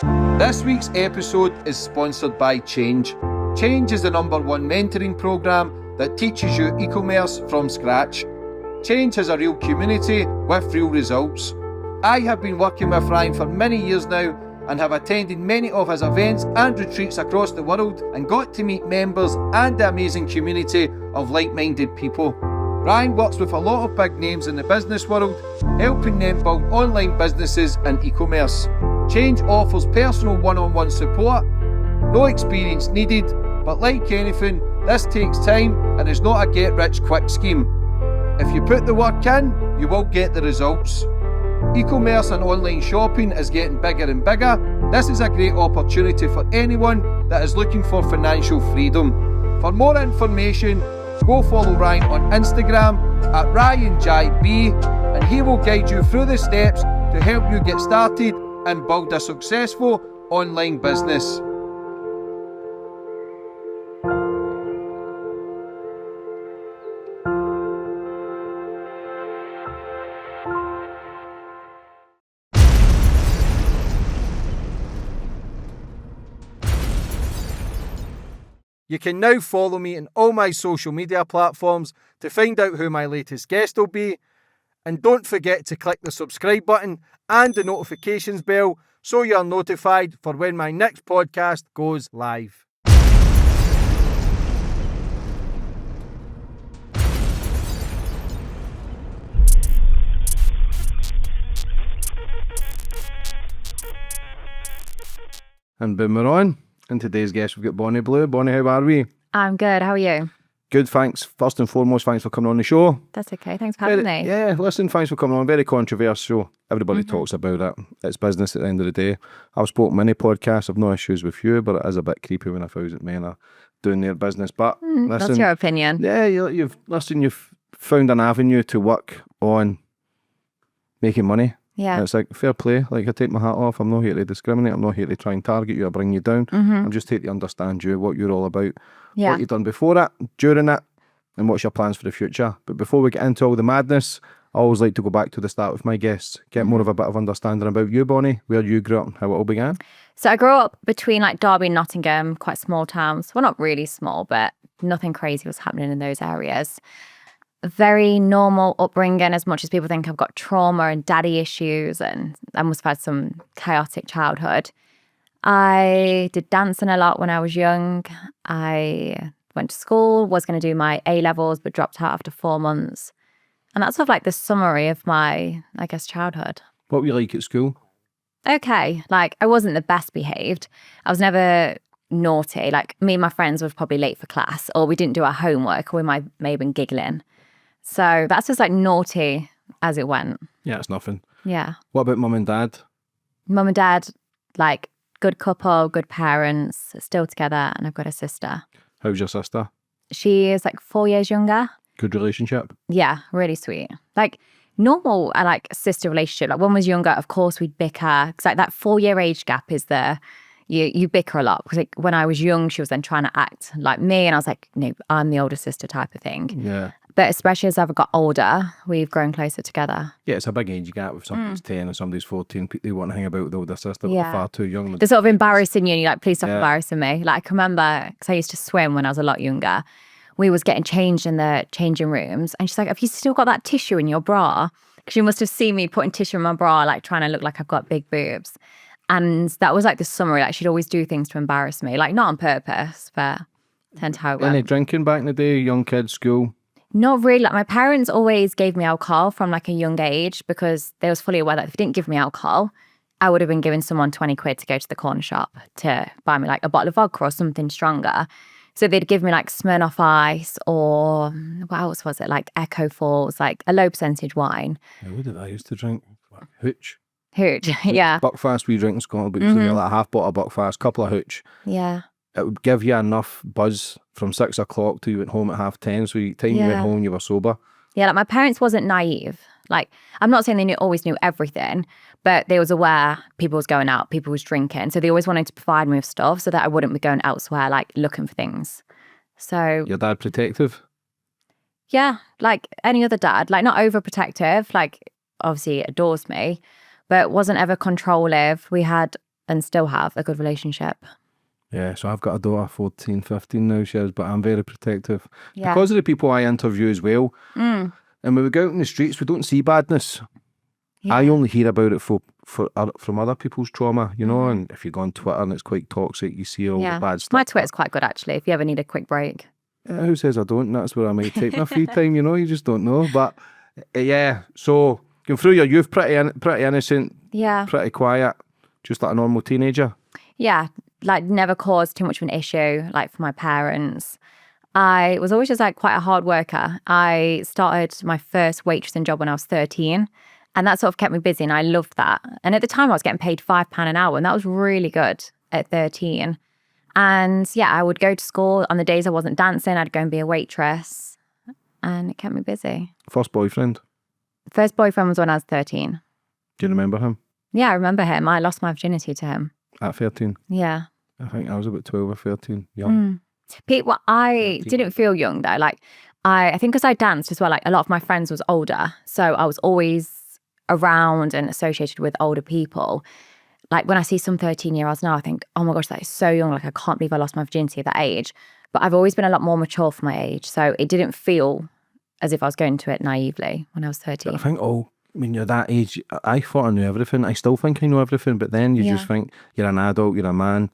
This week's episode is sponsored by Change. Change is the #1 mentoring program that teaches you e-commerce from scratch. Change has a real community with real results. I have been working with Ryan for many years now and have attended many of his events and retreats across the world and got to meet members and the amazing community of like-minded people. Ryan works with a lot of big names in the business world, helping them build online businesses and e-commerce. Change offers personal one-on-one support, no experience needed, but like anything, this takes time and is not a get-rich-quick scheme. If you put the work in, you will get the results. E-commerce and online shopping is getting bigger and bigger. This is a great opportunity for anyone that is looking for financial freedom. For more information, go follow Ryan on Instagram at RyanJB, and he will guide you through the steps to help you get started and build a successful online business. You can now follow me on all my social media platforms to find out who my latest guest will be. And don't forget to click the subscribe button and the notifications bell so you're notified for when my next podcast goes live. And boom, we're on. And today's guest, we've got Bonnie Blue. Bonnie, how are we? I'm good. How are you? Good, thanks. First and foremost, thanks for coming on the show. That's okay. Thanks for having me. Yeah, listen, thanks for coming on. Very controversial. Everybody talks about it. It's business at the end of the day. I've spoken many podcasts. I've no issues with you, but it is a bit creepy when a thousand men are doing their business. But listen, that's your opinion. Yeah, you've found an avenue to work on making money. Yeah. And it's like, fair play. Like, I take my hat off. I'm not here to discriminate. I'm not here to try and target you or bring you down. I'm just here to understand you, what you're all about, what you've done before it, during it, and what's your plans for the future. But before we get into all the madness, I always like to go back to the start with my guests, get more of a bit of understanding about you, Bonnie, where you grew up and how it all began. So I grew up between like Derby and Nottingham, quite small towns. Well, not really small, but nothing crazy was happening in those areas. Very normal upbringing, as much as people think I've got trauma and daddy issues and I must have had some chaotic childhood. I did dancing a lot when I was young. I went to school, was going to do my A-levels, but dropped out after 4 months. And that's sort of like the summary of my, I guess, childhood. What were you like at school? Okay, like I wasn't the best behaved. I was never naughty. Like me and my friends were probably late for class, or we didn't do our homework, or we may have been giggling. So that's just like naughty as it went. Yeah, it's nothing. Yeah. What about mum and dad? Mum and dad, like good couple, good parents, still together, and I've got a sister. How's your sister? She is like 4 years younger. Good relationship? Yeah, really sweet. Like normal, like sister relationship. Like when I was younger, of course we'd bicker. Because like that 4-year age gap is there. You bicker a lot. Because like when I was young, she was then trying to act like me. And I was like, no, I'm the older sister type of thing. Yeah. But especially as I've got older, we've grown closer together. Yeah, it's a big age gap. If somebody's 10 and somebody's 14, they want to hang about with the older sister, but they're far too young. They're sort of embarrassing you, and you're like, please stop embarrassing me. Like, I can remember, because I used to swim when I was a lot younger, we was getting changed in the changing rooms, and she's like, have you still got that tissue in your bra? Because she must have seen me putting tissue in my bra, like trying to look like I've got big boobs. And that was like the summary. Like, she'd always do things to embarrass me. Like, not on purpose, but tend how it went. Any drinking back in the day, young kids, school? Not really. Like my parents always gave me alcohol from like a young age because they was fully aware that if they didn't give me alcohol, I would have been giving someone 20 quid to go to the corner shop to buy me like a bottle of vodka or something stronger. So they'd give me like Smirnoff Ice or what else was it? Like Echo Falls, like a low percentage wine. Yeah, what did I used to drink? Hooch. Hooch, yeah. Buckfast we drink in Scotland, but usually like a half bottle of Buckfast, couple of Hooch. Yeah. It would give you enough buzz from 6 o'clock till you went home at 10:30. So time you went home, you were sober. Yeah, like my parents wasn't naive. Like, I'm not saying they always knew everything, but they was aware people was going out, people was drinking. So they always wanted to provide me with stuff so that I wouldn't be going elsewhere, like looking for things. So. Your dad protective? Yeah, like any other dad, like not overprotective, like obviously adores me, but wasn't ever controlling. We had and still have a good relationship. Yeah, so I've got a daughter, 14, 15 now, she is, but I'm very protective. Yeah. Because of the people I interview as well. And when we go out in the streets, we don't see badness. Yeah. I only hear about it from other people's trauma, you know, and if you go on Twitter and it's quite toxic, you see all the bad stuff. My Twitter's quite good, actually, if you ever need a quick break. Who says I don't? That's where I might take my free time, you know, you just don't know. But yeah, so going through your youth, pretty innocent, pretty quiet, just like a normal teenager. Yeah, like never caused too much of an issue, like for my parents. I was always just like quite a hard worker. I started my first waitressing job when I was 13, and that sort of kept me busy, and I loved that. And at the time I was getting paid £5 an hour, and that was really good at 13. And yeah, I would go to school on the days I wasn't dancing, I'd go and be a waitress, and it kept me busy. First boyfriend? First boyfriend was when I was 13. Do you remember him? Yeah, I remember him. I lost my virginity to him. At 13? Yeah. I think I was about 12 or 13, young. Well, I didn't feel young though. Like, I think because I danced as well, like a lot of my friends was older. So I was always around and associated with older people. Like when I see some 13-year-olds now, I think, oh my gosh, that is so young. Like I can't believe I lost my virginity at that age. But I've always been a lot more mature for my age. So it didn't feel as if I was going to it naively when I was 13. I think, when you're that age, I thought I knew everything. I still think I know everything. But then you just think you're an adult, you're a man,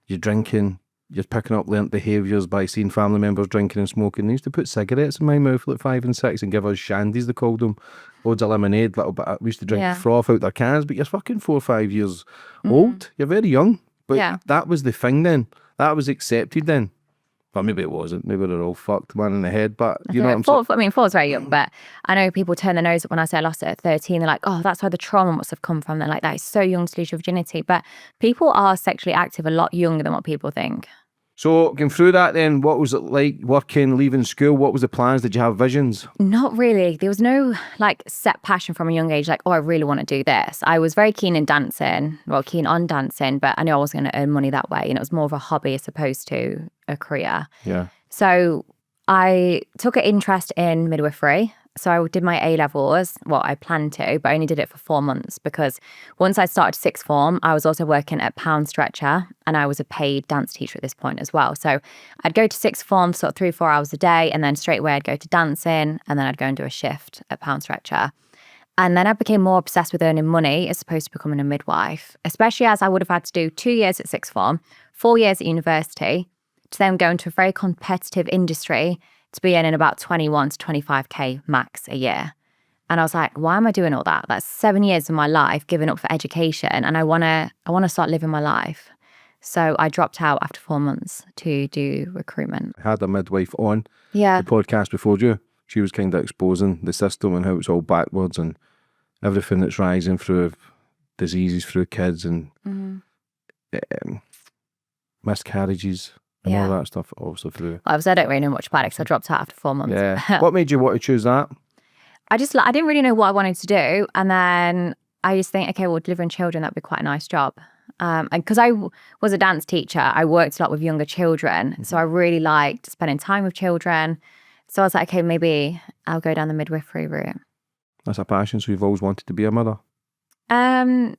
you're drinking, you're picking up learnt behaviours by seeing family members drinking and smoking. They used to put cigarettes in my mouth like 5 and 6 and give us shandies, they called them. Loads of lemonade, little bit. We used to drink froth out their cans, but you're fucking 4 or 5 years old. You're very young. But that was the thing then. That was accepted then. Well, maybe it wasn't. Maybe they're all fucked, man, in the head. But you know what I'm saying? I mean, 4 is very young, but I know people turn their nose up when I say I lost it at 13. They're like, oh, that's where the trauma must have come from. They're like, that is so young to lose your virginity. But people are sexually active a lot younger than what people think. So, going through that then, what was it like working, leaving school? What was the plans? Did you have visions? Not really. There was no like set passion from a young age, like, oh, I really want to do this. I was very keen on dancing, but I knew I wasn't going to earn money that way. And it was more of a hobby as opposed to a career. Yeah. So I took an interest in midwifery. So I did my A-levels, well, I planned to, but I only did it for 4 months because once I started sixth form, I was also working at Pound Stretcher and I was a paid dance teacher at this point as well. So I'd go to sixth form sort of 3 or 4 hours a day and then straight away I'd go to dancing and then I'd go and do a shift at Pound Stretcher. And then I became more obsessed with earning money as opposed to becoming a midwife, especially as I would have had to do 2 years at sixth form, 4 years at university, to then go into a very competitive industry to be earning about 21 to 25k max a year. And I was like, why am I doing all that? That's 7 years of my life given up for education and I wanna start living my life. So I dropped out after 4 months to do recruitment. I had a midwife on the Yeah. podcast before you. She was kind of exposing the system and how it's all backwards and everything that's rising through diseases through kids and miscarriages. And all that stuff also through. Obviously, I don't really know much about it because I dropped out after 4 months. Yeah. What made you want to choose that? I didn't really know what I wanted to do. And then I just think, okay, well, delivering children, that'd be quite a nice job. And because I was a dance teacher, I worked a lot with younger children. So I really liked spending time with children. So I was like, okay, maybe I'll go down the midwifery route. That's a passion. So you've always wanted to be a mother? When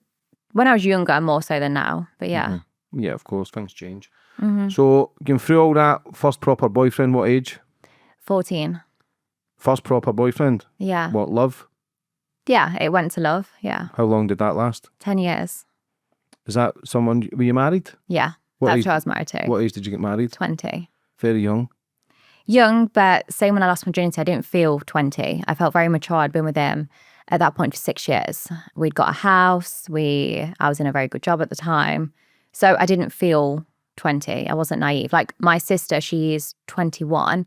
I was younger, more so than now. But yeah. Yeah, of course. Things change. So, going through all that, first proper boyfriend, what age? 14. First proper boyfriend? Yeah. What, love? Yeah, it went to love. Yeah. How long did that last? 10 years. Is that someone, were you married? Yeah. What That's age, who I was married to. What age did you get married? 20. Very young. Young, but same when I lost my virginity, I didn't feel 20. I felt very mature. I'd been with him at that point for 6 years. We'd got a house. I was in a very good job at the time. So I didn't feel 20. I wasn't naive. Like my sister, she's 21.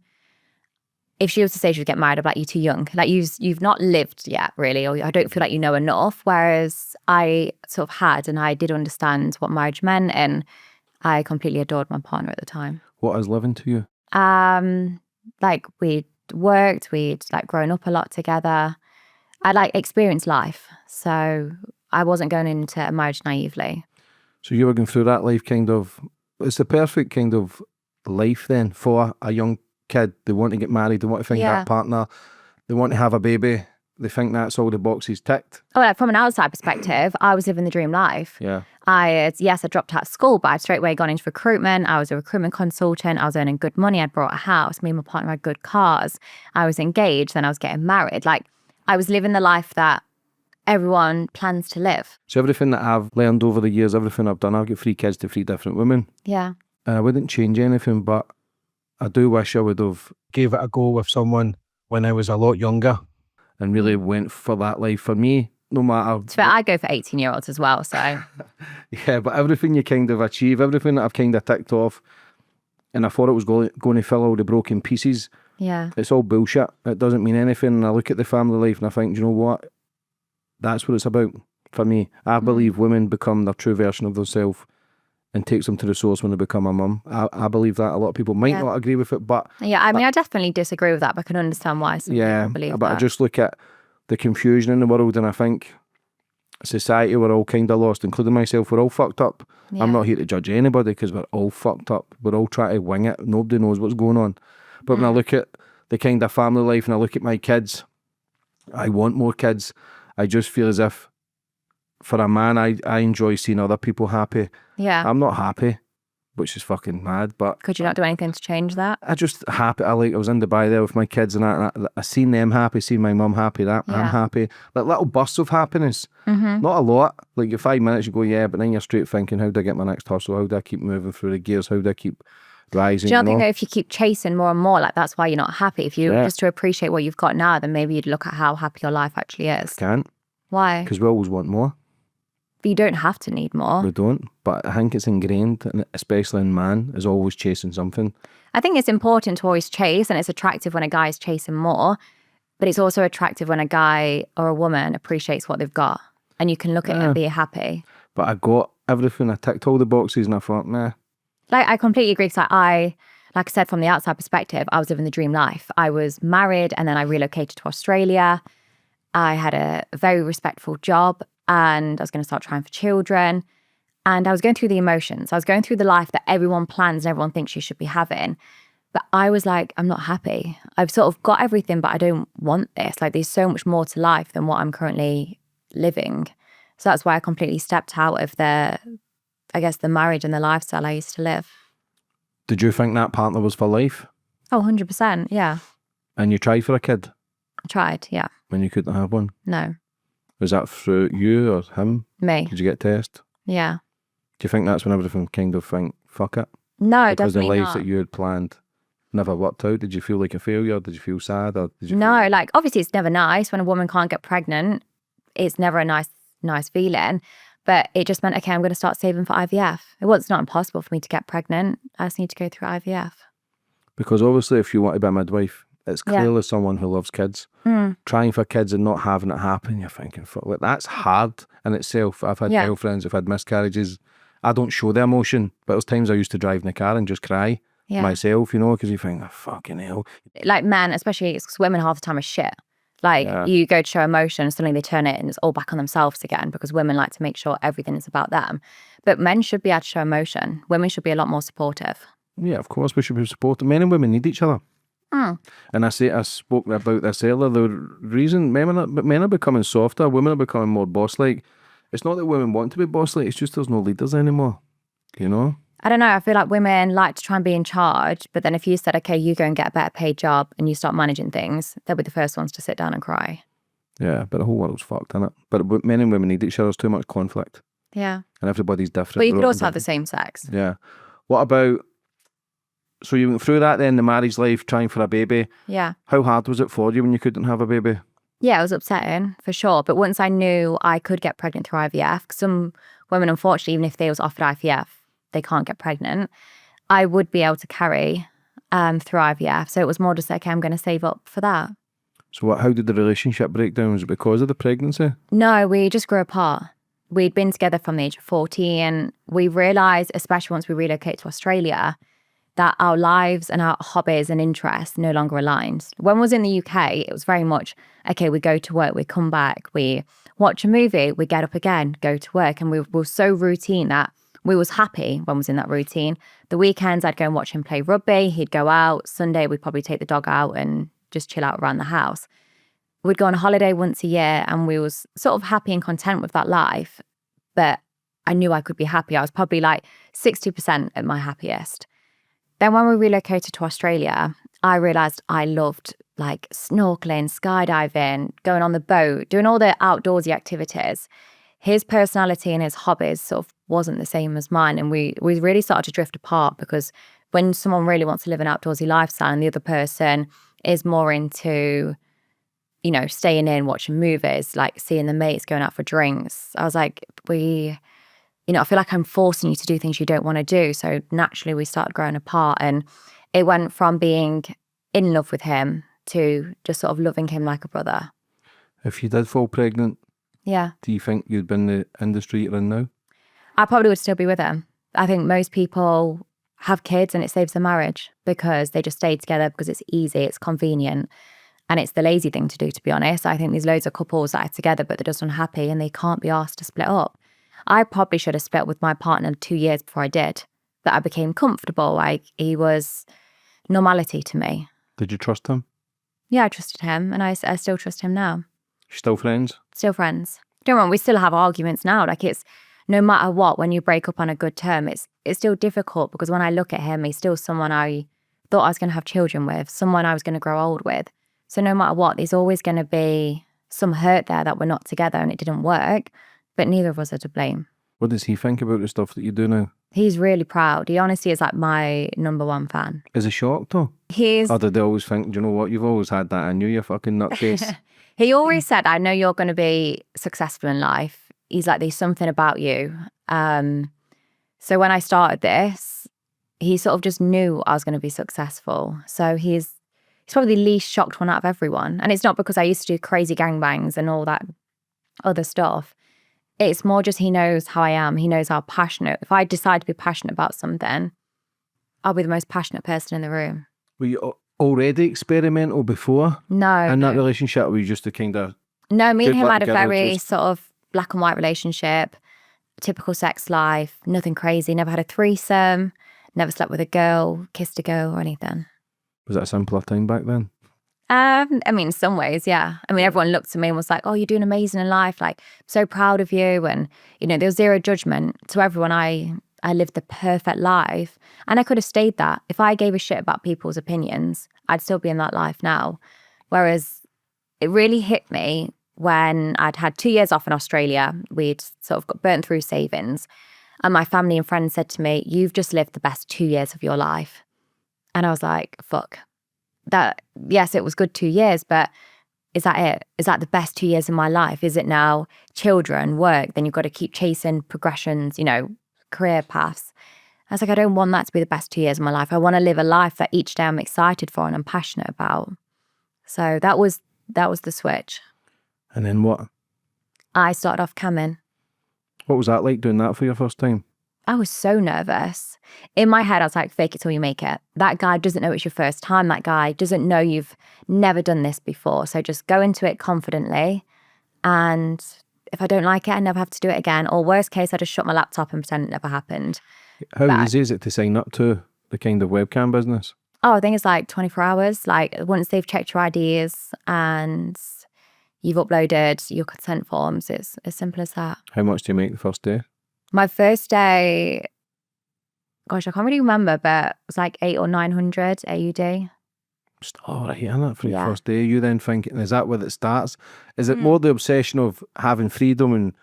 If she was to say she would get married, I'd be like, you're too young. Like you've not lived yet, really, or I don't feel like you know enough. Whereas I sort of had, and I did understand what marriage meant, and I completely adored my partner at the time. What is living to you? Like we'd worked, we'd like grown up a lot together. I'd like experienced life. So I wasn't going into a marriage naively. So you were going through that life kind of, it's the perfect kind of life then for a young kid. They want to get married, they want to find that partner, they want to have a baby. they think that's all the boxes ticked. Oh, like from an outside perspective, I was living the dream life. Yeah. I dropped out of school, but I'd straight away gone into recruitment. I was a recruitment consultant. I was earning good money. I'd bought a house. Me and my partner had good cars. I was engaged. Then I was getting married. Like, I was living the life that everyone plans to live. So everything that I've learned over the years, everything I've done, I've got 3 kids to 3 different women. Yeah. And I wouldn't change anything, but I do wish I would have gave it a go with someone when I was a lot younger and really went for that life. For me, no matter... So I go for 18-year-olds as well, so... Yeah, but everything you kind of achieve, everything that I've kind of ticked off, and I thought it was going to fill all the broken pieces. Yeah. It's all bullshit. It doesn't mean anything. And I look at the family life and I think, do you know what? That's what it's about for me. I believe women become their true version of themselves and takes them to the source when they become a mum. I believe that. A lot of people might not agree with it, but... Yeah, I mean, I definitely disagree with that, but I can understand why some people believe but that. I just look at the confusion in the world and I think society, we're all kind of lost, including myself. We're all fucked up. Yeah. I'm not here to judge anybody because we're all fucked up. We're all trying to wing it. Nobody knows what's going on. But when I look at the kind of family life and I look at my kids, I want more kids. I just feel as if for a man, I enjoy seeing other people happy. Yeah. I'm not happy, which is fucking mad, but... Could you not do anything to change that? I just happy. I was in Dubai there with my kids and I seen them happy, seen my mum happy, I'm happy. Like little bursts of happiness. Not a lot. Like your 5 minutes, you go, yeah, but then you're straight thinking, how do I get my next hustle? How do I keep moving through the gears? How do I keep rising? Do you not think that if you keep chasing more and more, like that's why you're not happy? If you just to appreciate what you've got now, then maybe you'd look at how happy your life actually is. Can't. Why? Because we always want more. But you don't have to need more. We don't. But I think it's ingrained, and especially in man, is always chasing something. I think it's important to always chase, and it's attractive when a guy is chasing more, but it's also attractive when a guy or a woman appreciates what they've got, and you can look at it and be happy. But I got everything. I ticked all the boxes, and I thought, nah. Like, I completely agree, because like I said, from the outside perspective, I was living the dream life. I was married, and then I relocated to Australia. I had a very respectful job, and I was going to start trying for children. And I was going through the emotions. I was going through the life that everyone plans and everyone thinks you should be having. But I was like, I'm not happy. I've sort of got everything, but I don't want this. Like, there's so much more to life than what I'm currently living. So that's why I completely stepped out of the marriage and the lifestyle I used to live. Did you think that partner was for life? Oh, 100%, yeah. And you tried for a kid? I tried, yeah. When you couldn't have one? No. Was that through you or him? Me. Did you get a test? Yeah. Do you think that's when everything kind of think, fuck it? No, because definitely the life not. that you had planned never worked out? Did you feel like a failure? Did you feel sad? Or did you No, like, obviously it's never nice when a woman can't get pregnant. It's never a nice feeling. But it just meant, okay, I'm going to start saving for IVF. It's not impossible for me to get pregnant. I just need to go through IVF. Because obviously if you want to be a midwife, it's clearly someone who loves kids. Trying for kids and not having it happen, you're thinking, fuck, like, that's hard in itself. I've had girlfriends who've had miscarriages. I don't show the emotion, but there's times I used to drive in the car and just cry myself, you know, because you think, oh, fucking hell. Like men, especially, because women half the time are shit. Like, you go to show emotion, suddenly they turn it and it's all back on themselves again, because women like to make sure everything is about them. But men should be able to show emotion. Women should be a lot more supportive. Yeah, of course we should be supportive. Men and women need each other. And I spoke about this earlier, the reason men are becoming softer, women are becoming more boss-like. It's not that women want to be boss-like, it's just there's no leaders anymore, you know? I don't know, I feel like women like to try and be in charge, but then if you said, okay, you go and get a better paid job and you start managing things, they'll be the first ones to sit down and cry. Yeah, but the whole world's fucked, isn't it? But men and women need each other, there's too much conflict. Yeah. And everybody's different. But you could also have the same sex. Yeah. What about... So you went through that then, the marriage life, trying for a baby. Yeah. How hard was it for you when you couldn't have a baby? Yeah, it was upsetting, for sure. But once I knew I could get pregnant through IVF, 'cause some women, unfortunately, even if they was offered IVF, they can't get pregnant, I would be able to carry through IVF. So it was more just like, okay, I'm going to save up for that. So how did the relationship break down? Was it because of the pregnancy? No, we just grew apart. We'd been together from the age of 14. We realised, especially once we relocated to Australia, that our lives and our hobbies and interests no longer aligned. When I was in the UK, it was very much, okay, we go to work, we come back, we watch a movie, we get up again, go to work. And we were so routine that we was happy when we was in that routine. The weekends, I'd go and watch him play rugby. He'd go out. Sunday, we'd probably take the dog out and just chill out around the house. we'd go on holiday once a year and we was sort of happy and content with that life. But I knew I could be happy. I was probably like 60% at my happiest. Then when we relocated to Australia, I realised I loved like snorkeling, skydiving, going on the boat, doing all the outdoorsy activities. His personality and his hobbies sort of wasn't the same as mine. And we really started to drift apart because when someone really wants to live an outdoorsy lifestyle and the other person is more into, you know, staying in, watching movies, like seeing the mates, going out for drinks, I was like, I feel like I'm forcing you to do things you don't want to do. So naturally we started growing apart, and it went from being in love with him to just sort of loving him like a brother. If you did fall pregnant, yeah, do you think you'd be in the industry you're in now? I probably would still be with him. I think most people have kids and it saves their marriage because they just stay together because it's easy, it's convenient, and it's the lazy thing to do, to be honest. I think there's loads of couples that are together but they're just unhappy and they can't be asked to split up. I probably should have split with my partner 2 years before I did, but I became comfortable. Like, he was normality to me. Did you trust him? Yeah, I trusted him, and I still trust him now. Still friends? Still friends. Don't worry, we still have arguments now. Like, it's no matter what, when you break up on a good term, it's still difficult because when I look at him, he's still someone I thought I was going to have children with, someone I was going to grow old with. So no matter what, there's always going to be some hurt there that we're not together and it didn't work, but neither of us are to blame. What does he think about the stuff that you do now? He's really proud. He honestly is like my #1 fan. Is he shocked though? Or did they always think, do you know what, you've always had that in you, you fucking nutcase? He always said, I know you're going to be successful in life. He's like, there's something about you. So when I started this, he sort of just knew I was going to be successful. So he's probably the least shocked one out of everyone. And it's not because I used to do crazy gangbangs and all that other stuff. It's more just he knows how I am. He knows how passionate. If I decide to be passionate about something, I'll be the most passionate person in the room. Were you already experimental before? No. In that relationship, or were you just a kind of... No, me and him had a very just... sort of black and white relationship, typical sex life, nothing crazy, never had a threesome, never slept with a girl, kissed a girl or anything. Was that a simpler time back then? I mean, in some ways, yeah. I mean, everyone looked at me and was like, oh, you're doing amazing in life. Like, I'm so proud of you. And, you know, there was zero judgment. To everyone, I lived the perfect life. And I could have stayed that. If I gave a shit about people's opinions, I'd still be in that life now. Whereas it really hit me when I'd had 2 years off in Australia. We'd sort of got burnt through savings. And my family and friends said to me, you've just lived the best 2 years of your life. And I was like, fuck. That, yes, it was good 2 years, but is that it? Is that the best 2 years of my life? Is it now children, work? Then you've got to keep chasing progressions, you know, career paths. I was like, I don't want that to be the best 2 years of my life. I want to live a life that each day I'm excited for and I'm passionate about. So that was the switch. And then what? I started off camming. What was that like, doing that for your first time? I was so nervous. In my head, I was like, fake it till you make it. That guy doesn't know it's your first time. That guy doesn't know you've never done this before. So just go into it confidently. And if I don't like it, I never have to do it again. Or worst case, I just shut my laptop and pretend it never happened. How easy is it to sign up to the kind of webcam business? Oh, I think it's like 24 hours. Like, once they've checked your IDs and you've uploaded your consent forms, it's as simple as that. How much do you make the first day? My first day, gosh, I can't really remember, but it was like 800 or 900 AUD. Just all right, isn't it, for your first day? You then thinking, is that where it starts? Is it more the obsession of having freedom and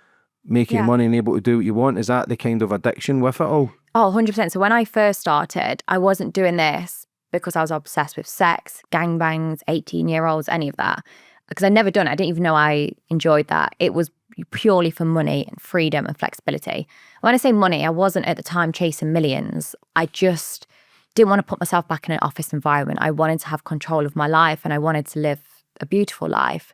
making money and able to do what you want? Is that the kind of addiction with it all? Oh, 100%. So when I first started, I wasn't doing this because I was obsessed with sex, gangbangs, 18-year-olds, any of that. Because I'd never done it. I didn't even know I enjoyed that. It was purely for money and freedom and flexibility. When I say money, I wasn't at the time chasing millions. I just didn't want to put myself back in an office environment. I wanted to have control of my life and I wanted to live a beautiful life.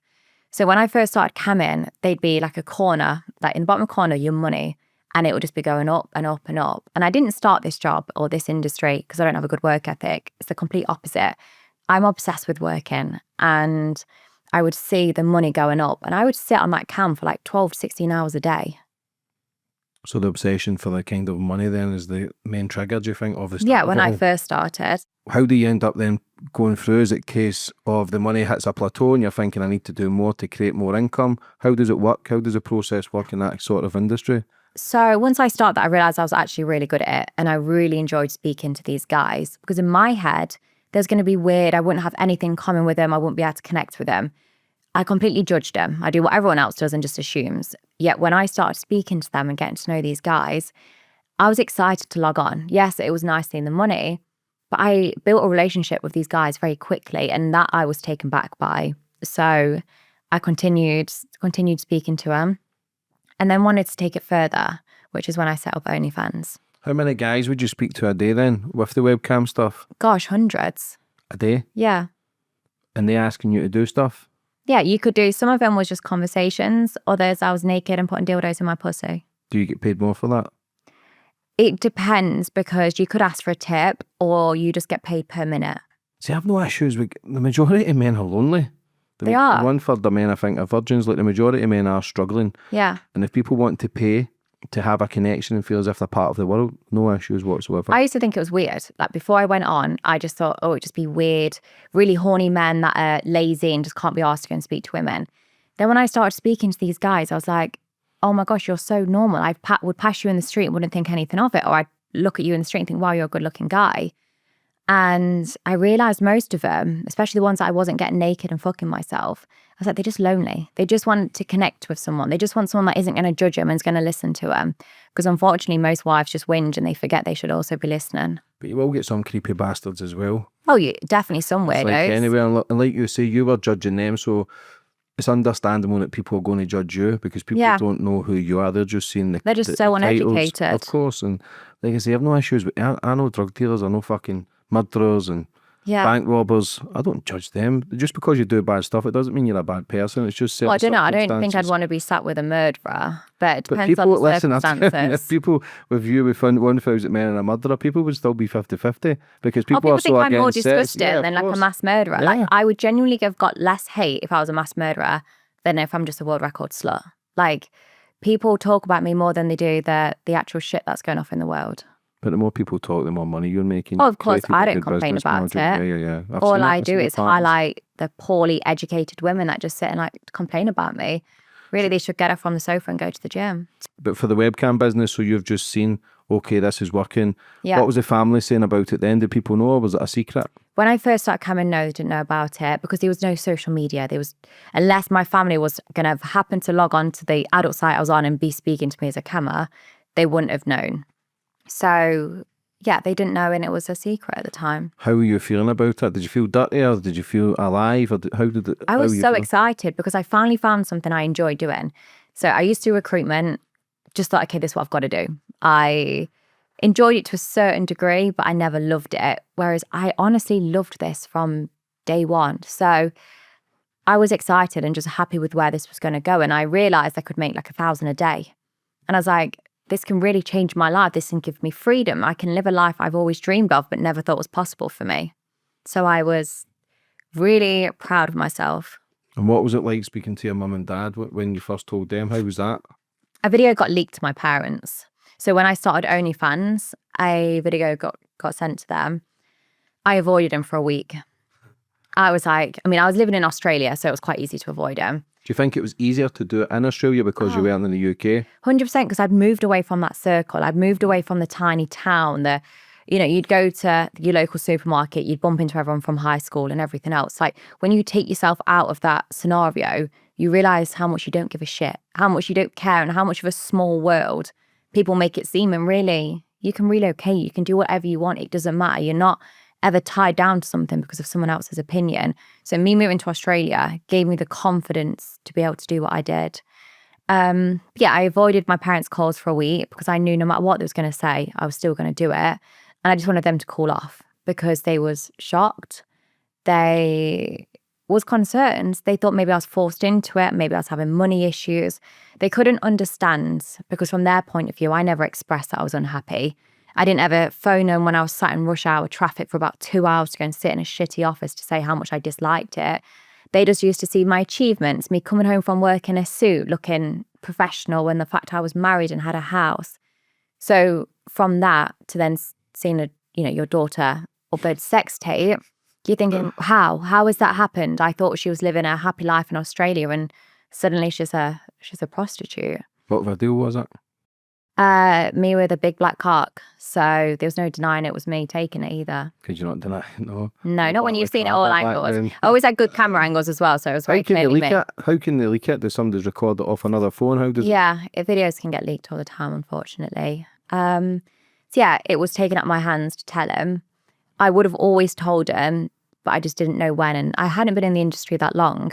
So when I first started camming, they'd be like a corner, like in the bottom corner, your money, and it would just be going up and up and up. And I didn't start this job or this industry because I don't have a good work ethic. It's the complete opposite. I'm obsessed with working, and I would see the money going up and I would sit on that cam for like 12 to 16 hours a day. So the obsession for the kind of money then is the main trigger, do you think, of the start Yeah, of when it I all? first started. How do you end up then going through? Is it a case of the money hits a plateau and you're thinking, I need to do more to create more income? How does it work? How does the process work in that sort of industry? So once I started that, I realized I was actually really good at it. And I really enjoyed speaking to these guys because in my head, there's going to be weird. I wouldn't have anything in common with them. I wouldn't be able to connect with them. I completely judged them. I do what everyone else does and just assumes. Yet when I started speaking to them and getting to know these guys, I was excited to log on. Yes, it was nice seeing the money, but I built a relationship with these guys very quickly and that I was taken back by. So I continued speaking to them and then wanted to take it further, which is when I set up OnlyFans. How many guys would you speak to a day then with the webcam stuff? Gosh, hundreds. A day? Yeah. And they asking you to do stuff? Yeah, you could do, some of them was just conversations. Others, I was naked and putting dildos in my pussy. Do you get paid more for that? It depends because you could ask for a tip or you just get paid per minute. See, I've no issues with the majority of men are lonely. They are. 1/3 of men, I think, are virgins. Like the majority of men are struggling. Yeah. And if people want to pay to have a connection and feel as if they're part of the world, no issues whatsoever. I used to think it was weird. Like before I went on, I just thought, oh, it'd just be weird, really horny men that are lazy and just can't be asked to go and speak to women. Then when I started speaking to these guys, I was like, oh my gosh, you're so normal. I would pass you in the street and wouldn't think anything of it. Or I'd look at you in the street and think, wow, you're a good looking guy. And I realized most of them, especially the ones that I wasn't getting naked and fucking myself, I was like, they're just lonely. They just want to connect with someone. They just want someone that isn't going to judge them and is going to listen to them. Because unfortunately, most wives just whinge and they forget they should also be listening. But you will get some creepy bastards as well. Oh, yeah, definitely some It's weirdos. like anywhere, and like you say, you were judging them, so it's understandable that people are going to judge you because people don't know who you are. They're just seeing the They're just the so titles, uneducated. of course. And like I say, I've no issues with. I know drug dealers, I know fucking murderers and bank robbers. I don't judge them. Just because you do bad stuff, it doesn't mean you're a bad person. It's just certain Well, I don't know. I don't think I'd circumstances. want to be sat with a murderer, but it But depends on people, the listen, circumstances. if people with you with 1,000 men and a murderer, people would still be 50-50 because people People are so think I'm more against sex. disgusting Yeah, than of like a course. mass murderer. Yeah. Like I would genuinely have got less hate if I was a mass murderer than if I'm just a world record slut. Like people talk about me more than they do the actual shit that's going off in the world. But the more people talk, the more money you're making. Oh, of course, Creating I a don't good complain business about model. it. Yeah. I've All seen it. I I've do seen the is patterns. highlight the poorly educated women that just sit and like complain about me. Really, they should get up from the sofa and go to the gym. But for the webcam business, so you've just seen, okay, this is working. Yeah. What was the family saying about it then? Did people know, or was it a secret? When I first started coming, no, they didn't know about it because there was no social media. There was, unless my family was going to happen to log on to the adult site I was on and be speaking to me as a camera, they wouldn't have known. So, yeah, they didn't know and it was a secret at the time. How were you feeling about it? Did you feel dirty or did you feel alive? Or how did it? I how was were you so feeling? excited because I finally found something I enjoy doing. So I used to do recruitment, just thought, okay, this is what I've got to do. I enjoyed it to a certain degree, but I never loved it. Whereas I honestly loved this from day one. So I was excited and just happy with where this was going to go. And I realized I could make like 1,000 a day. And I was like, this can really change my life. This can give me freedom. I can live a life I've always dreamed of, but never thought was possible for me. So I was really proud of myself. And what was it like speaking to your mum and dad when you first told them? How was that? A video got leaked to my parents. So when I started OnlyFans, a video got sent to them. I avoided him for a week. I was like, I was living in Australia, so it was quite easy to avoid him. Do you think it was easier to do it in Australia because you weren't in the UK? 100%, because I'd moved away from that circle. I'd moved away from the tiny town. You'd go to your local supermarket, you'd bump into everyone from high school and everything else. Like when you take yourself out of that scenario, you realize how much you don't give a shit, how much you don't care, and how much of a small world people make it seem. And really, you can relocate, you can do whatever you want. It doesn't matter. You're not ever tied down to something because of someone else's opinion. So me moving to Australia gave me the confidence to be able to do what I did. I avoided my parents' calls for a week because I knew no matter what they was going to say, I was still going to do it. And I just wanted them to cool off because they was shocked. They was concerned. They thought maybe I was forced into it. Maybe I was having money issues. They couldn't understand because from their point of view, I never expressed that I was unhappy. I didn't ever phone them when I was sat in rush hour traffic for about 2 hours to go and sit in a shitty office to say how much I disliked it. They just used to see my achievements, me coming home from work in a suit, looking professional and the fact I was married and had a house. So from that to then seeing your daughter upload sex tape, you're thinking, how has that happened? I thought she was living a happy life in Australia, and suddenly she's a prostitute. What video was it? Me with a big black cock. So there was no denying it was me taking it either. Could you not deny it? No. No, not when you've seen it all angles. I always had good camera angles as well, so it was very clearly me. How can they leak it? Does somebody record it off another phone? Videos can get leaked all the time, unfortunately. So yeah, it was taken out of my hands to tell him. I would have always told him, but I just didn't know when, and I hadn't been in the industry that long.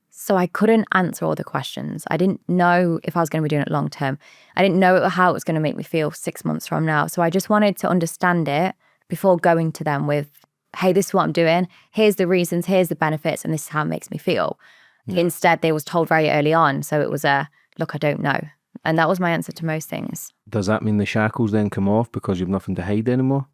So I couldn't answer all the questions. I didn't know if I was going to be doing it long term. I didn't know how it was going to make me feel 6 months from now. So I just wanted to understand it before going to them with, hey, this is what I'm doing. Here's the reasons, here's the benefits, and this is how it makes me feel. Yeah. Instead, they was told very early on. So it was look, I don't know. And that was my answer to most things. Does that mean the shackles then come off because you've nothing to hide anymore?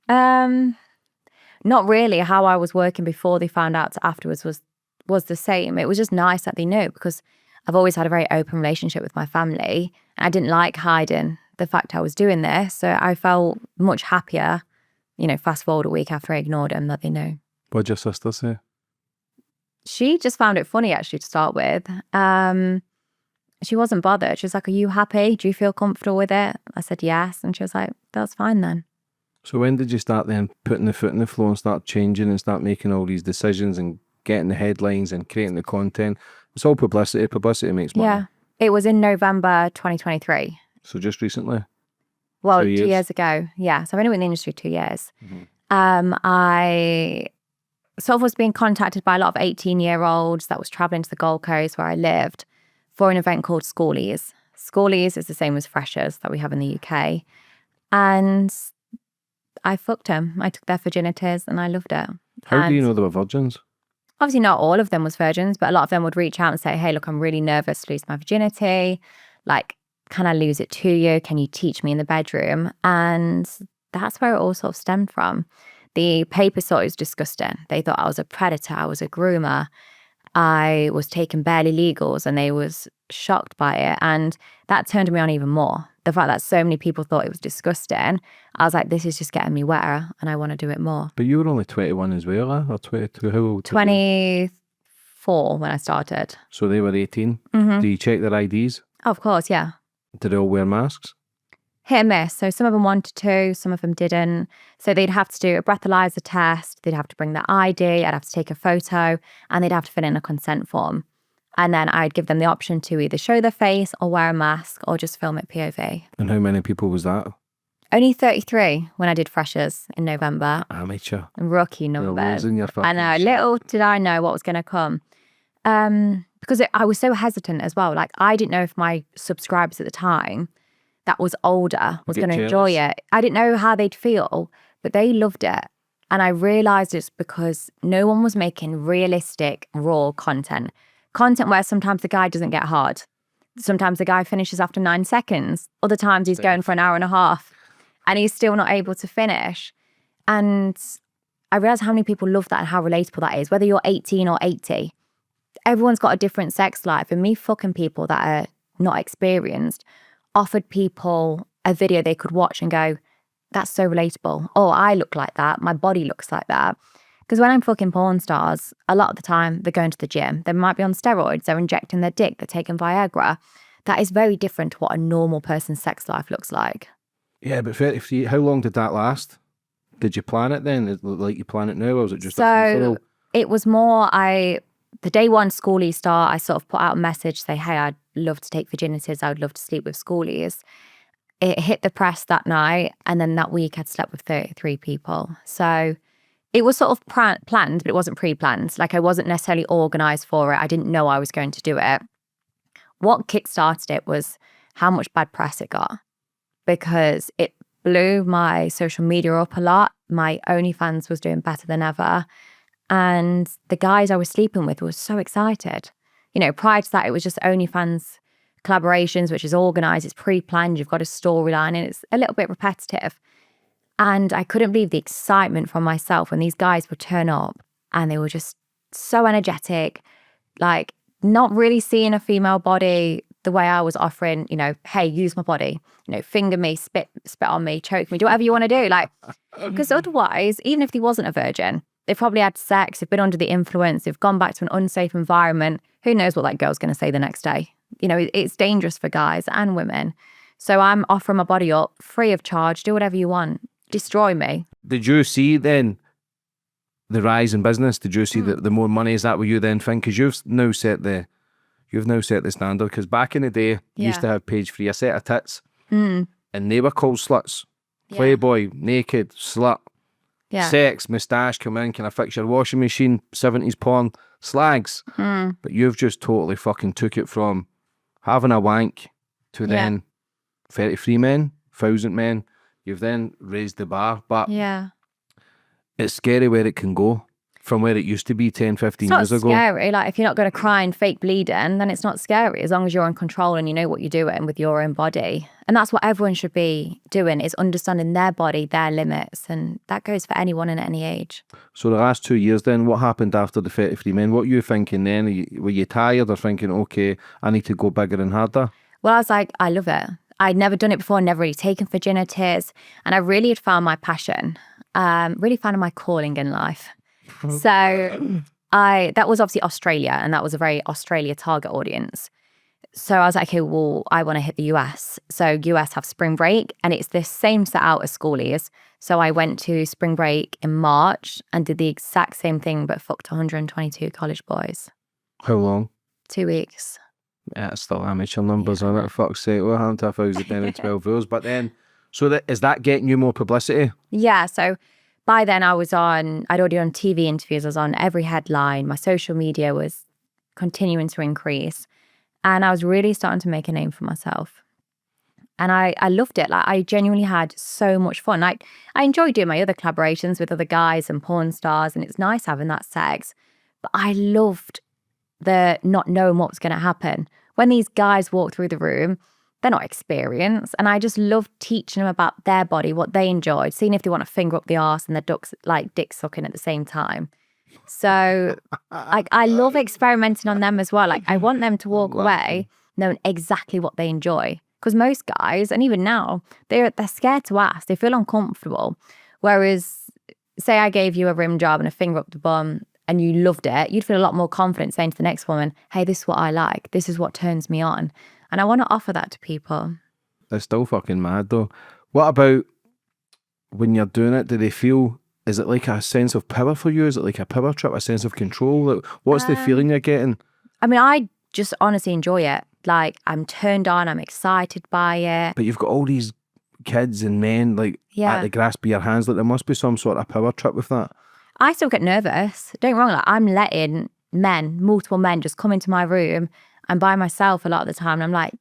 Not really. How I was working before they found out afterwards was the same. It was just nice that they knew, because I've always had a very open relationship with my family. I didn't like hiding the fact I was doing this. So I felt much happier, fast forward a week after I ignored them, that they knew. What'd your sister say? She just found it funny, actually, to start with. She wasn't bothered. She was like, are you happy? Do you feel comfortable with it? I said yes. And she was like, that's fine then. So when did you start then putting the foot in the floor and start changing and start making all these decisions and getting the headlines and creating the content? It's all publicity. Publicity makes money. Yeah. It was in November 2023. So just recently? Well, 2 years ago. Yeah. So I've only been in the industry 2 years. Mm-hmm. I sort of was being contacted by a lot of 18-year-olds that was traveling to the Gold Coast where I lived for an event called Schoolies. Schoolies is the same as Freshers that we have in the UK. And I fucked them. I took their virginities and I loved it. How do you know they were virgins? Obviously not all of them was virgins, but a lot of them would reach out and say, hey, look, I'm really nervous to lose my virginity. Like, can I lose it to you? Can you teach me in the bedroom? And that's where it all sort of stemmed from. The papers thought it was disgusting. They thought I was a predator. I was a groomer. I was taking barely legals, and they was shocked by it. And that turned me on even more. The fact that so many people thought it was disgusting, I was like, this is just getting me wetter, and I want to do it more. But you were only 21 as well, or 22? How old? 24 when I started. So they were 18? Mm-hmm. Do you check their IDs? Oh, of course, yeah. Did they all wear masks? Hit and miss. So some of them wanted to, some of them didn't. So they'd have to do a breathalyzer test, they'd have to bring their ID, I'd have to take a photo, and they'd have to fill in a consent form. And then I'd give them the option to either show their face or wear a mask or just film it POV. And how many people was that? Only 33 when I did Freshers in November. Amateur. Rookie numbers. I know. Shit. Little did I know what was going to come. Because I was so hesitant as well. Like, I didn't know if my subscribers at the time that was older was going to enjoy it. I didn't know how they'd feel, but they loved it. And I realised it's because no one was making realistic, raw content. Content where sometimes the guy doesn't get hard. Sometimes the guy finishes after 9 seconds. Other times he's going for an hour and a half and he's still not able to finish. And I realised how many people love that and how relatable that is, whether you're 18 or 80. Everyone's got a different sex life, and me fucking people that are not experienced offered people a video they could watch and go, that's so relatable. Oh, I look like that. My body looks like that. Because when I'm fucking porn stars, a lot of the time they're going to the gym. They might be on steroids. They're injecting their dick. They're taking Viagra. That is very different to what a normal person's sex life looks like. Yeah, but how long did that last? Did you plan it then? Is it like you plan it now, or was it just so? It was more, the day one schoolie start, I sort of put out a message, say, hey, I'd love to take virginities. I would love to sleep with schoolies. It hit the press that night, and then that week I'd slept with 33 people. So it was sort of planned, but it wasn't pre-planned. Like, I wasn't necessarily organised for it. I didn't know I was going to do it. What kickstarted it was how much bad press it got, because it blew my social media up a lot. My OnlyFans was doing better than ever. And the guys I was sleeping with were so excited. You know, prior to that, it was just OnlyFans collaborations, which is organised, it's pre-planned, you've got a storyline, and it's a little bit repetitive. And I couldn't believe the excitement from myself when these guys would turn up and they were just so energetic, like not really seeing a female body the way I was offering, you know, hey, use my body, you know, finger me, spit on me, choke me, do whatever you want to do. Like, because otherwise, even if he wasn't a virgin, they've probably had sex, they've been under the influence, they've gone back to an unsafe environment. Who knows what that girl's going to say the next day? You know, it's dangerous for guys and women. So I'm offering my body up free of charge. Do whatever you want. Destroy me. Did you see then the rise in business? Did you see that the more money, is that what you then think? Because you've now set the standard. Because back in the day, you used to have page 3, a set of tits, and they were called sluts. Playboy, naked, slut, sex, moustache, come in, can I fix your washing machine, 70s porn, slags. But you've just totally fucking took it from having a wank to then 33 men, 1,000 men. You've then raised the bar, but it's scary where it can go from where it used to be 10, 15 years ago. It's not scary. Like, if you're not going to cry and fake bleeding, then it's not scary as long as you're in control and you know what you're doing with your own body. And that's what everyone should be doing, is understanding their body, their limits. And that goes for anyone in any age. So the last 2 years then, what happened after the 33 men? What were you thinking then? Were you tired or thinking, okay, I need to go bigger and harder? Well, I was like, I love it. I'd never done it before, never really taken virginities. And I really had found my passion, really found my calling in life. So that was obviously Australia, and that was a very Australia target audience. So I was like, okay, well, I want to hit the US. So US have spring break, and it's the same set out as schoolies. So I went to spring break in March and did the exact same thing, but fucked 122 college boys. How long? 2 weeks. Yeah, it's still amateur numbers, on it. Fuck's sake, what happened to 1,000 men in 12 hours? But then, is that getting you more publicity? Yeah, so by then I'd already done TV interviews, I was on every headline, my social media was continuing to increase, and I was really starting to make a name for myself. And I loved it. Like, I genuinely had so much fun. Like, I enjoyed doing my other collaborations with other guys and porn stars, and it's nice having that sex, but I loved the not knowing what was going to happen. When these guys walk through the room, they're not experienced, and I just loved teaching them about their body, what they enjoyed, seeing if they want to finger up the arse and their dick sucking at the same time. So I love experimenting on them as well. Like, I want them to walk away knowing exactly what they enjoy, because most guys, and even now, they're scared to ask. They feel uncomfortable. Whereas, say I gave you a rim job and a finger up the bum, and you loved it, you'd feel a lot more confident saying to the next woman, hey, this is what I like. This is what turns me on. And I want to offer that to people. That's still fucking mad though. What about when you're doing it? Do they feel, is it like a sense of power for you? Is it like a power trip, a sense of control? Like, what's the feeling you're getting? I mean, I just honestly enjoy it. Like, I'm turned on, I'm excited by it. But you've got all these kids and men at the grasp of your hands. Like, there must be some sort of power trip with that. I still get nervous. Don't get me wrong, like, I'm letting multiple men just come into my room. I'm by myself a lot of the time, and I'm like,